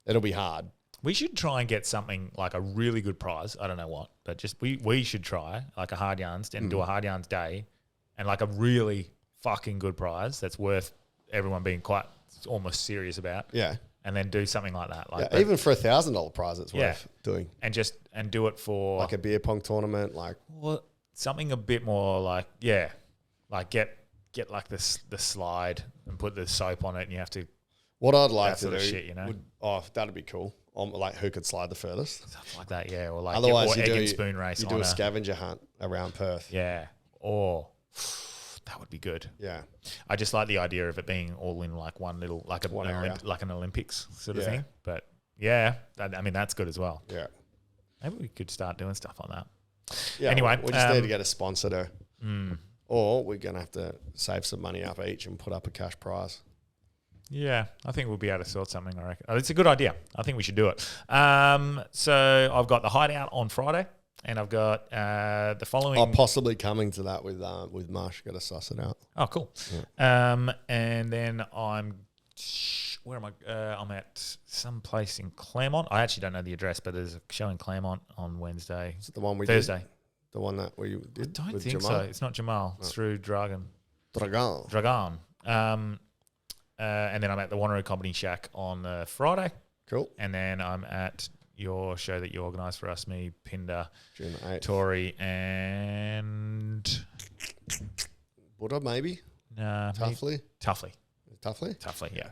S1: it'll be hard.
S2: We should try and get something like a really good prize. I don't know what, but just we should try like a hard yarns and do a hard yarns day, and like a really fucking good prize that's worth everyone being quite almost serious about.
S1: Yeah.
S2: And then do something like that. Like
S1: Yeah, even for $1,000 prize, it's
S2: Yeah.
S1: worth doing.
S2: and do it for
S1: Like a beer pong tournament. Like,
S2: something a bit more like like get like the slide and put the soap on it, and you have to
S1: what I'd like
S2: that
S1: to
S2: sort
S1: do,
S2: of shit, you know?
S1: that'd be cool. Like, who could slide the furthest?
S2: stuff like that, yeah. Or like
S1: Otherwise,
S2: or egg
S1: you
S2: and spoon race.
S1: You
S2: on
S1: do a scavenger hunt around Perth.
S2: yeah. Or that would be good.
S1: Yeah.
S2: I just like the idea of it being all in like one little like
S1: One area.
S2: like an Olympics sort of
S1: Yeah.
S2: thing. But yeah, I mean that's good as well.
S1: Yeah.
S2: Maybe we could start doing stuff on that.
S1: Yeah.
S2: Anyway,
S1: we just need to get a sponsor to, or we're going to have to save some money up each and put up a cash prize.
S2: Yeah, I think we'll be able to sort something, I reckon. It's a good idea. I think we should do it. So I've got the Hideout on Friday, and I've got the following...
S1: I'm possibly coming to that with Marsh. Got to suss it out.
S2: Oh, cool. And then I'm... Where am I? I'm at some place in Claremont. I actually don't know the address, but there's a show in Claremont on Wednesday.
S1: Is it the one we
S2: Thursday.
S1: did? The one that we did?
S2: I don't
S1: with
S2: think
S1: Jamal?
S2: so. It's not Jamal. It's through Dragon.
S1: Dragon.
S2: And then I'm at the Wanneroo Comedy Shack on Friday.
S1: Cool.
S2: And then I'm at your show that you organised for us, me, Pinder,
S1: June the 8th.
S2: Tori, and...
S1: Buddha, maybe?
S2: Nah,
S1: Tuffley?
S2: Tuffley, yeah.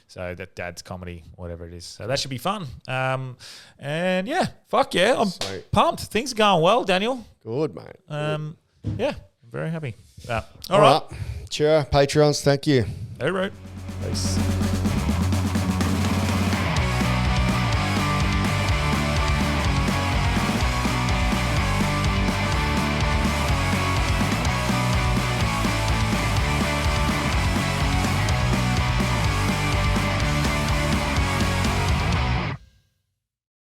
S2: So that Dad's Comedy, whatever it is. So that should be fun. And yeah, fuck yeah. I'm
S1: Sweet.
S2: pumped. Things are going well, Daniel.
S1: Good, mate.
S2: Yeah, I'm very happy.
S1: All right. Cheer, Patreons. Thank you.
S2: Hey, right.
S1: Peace.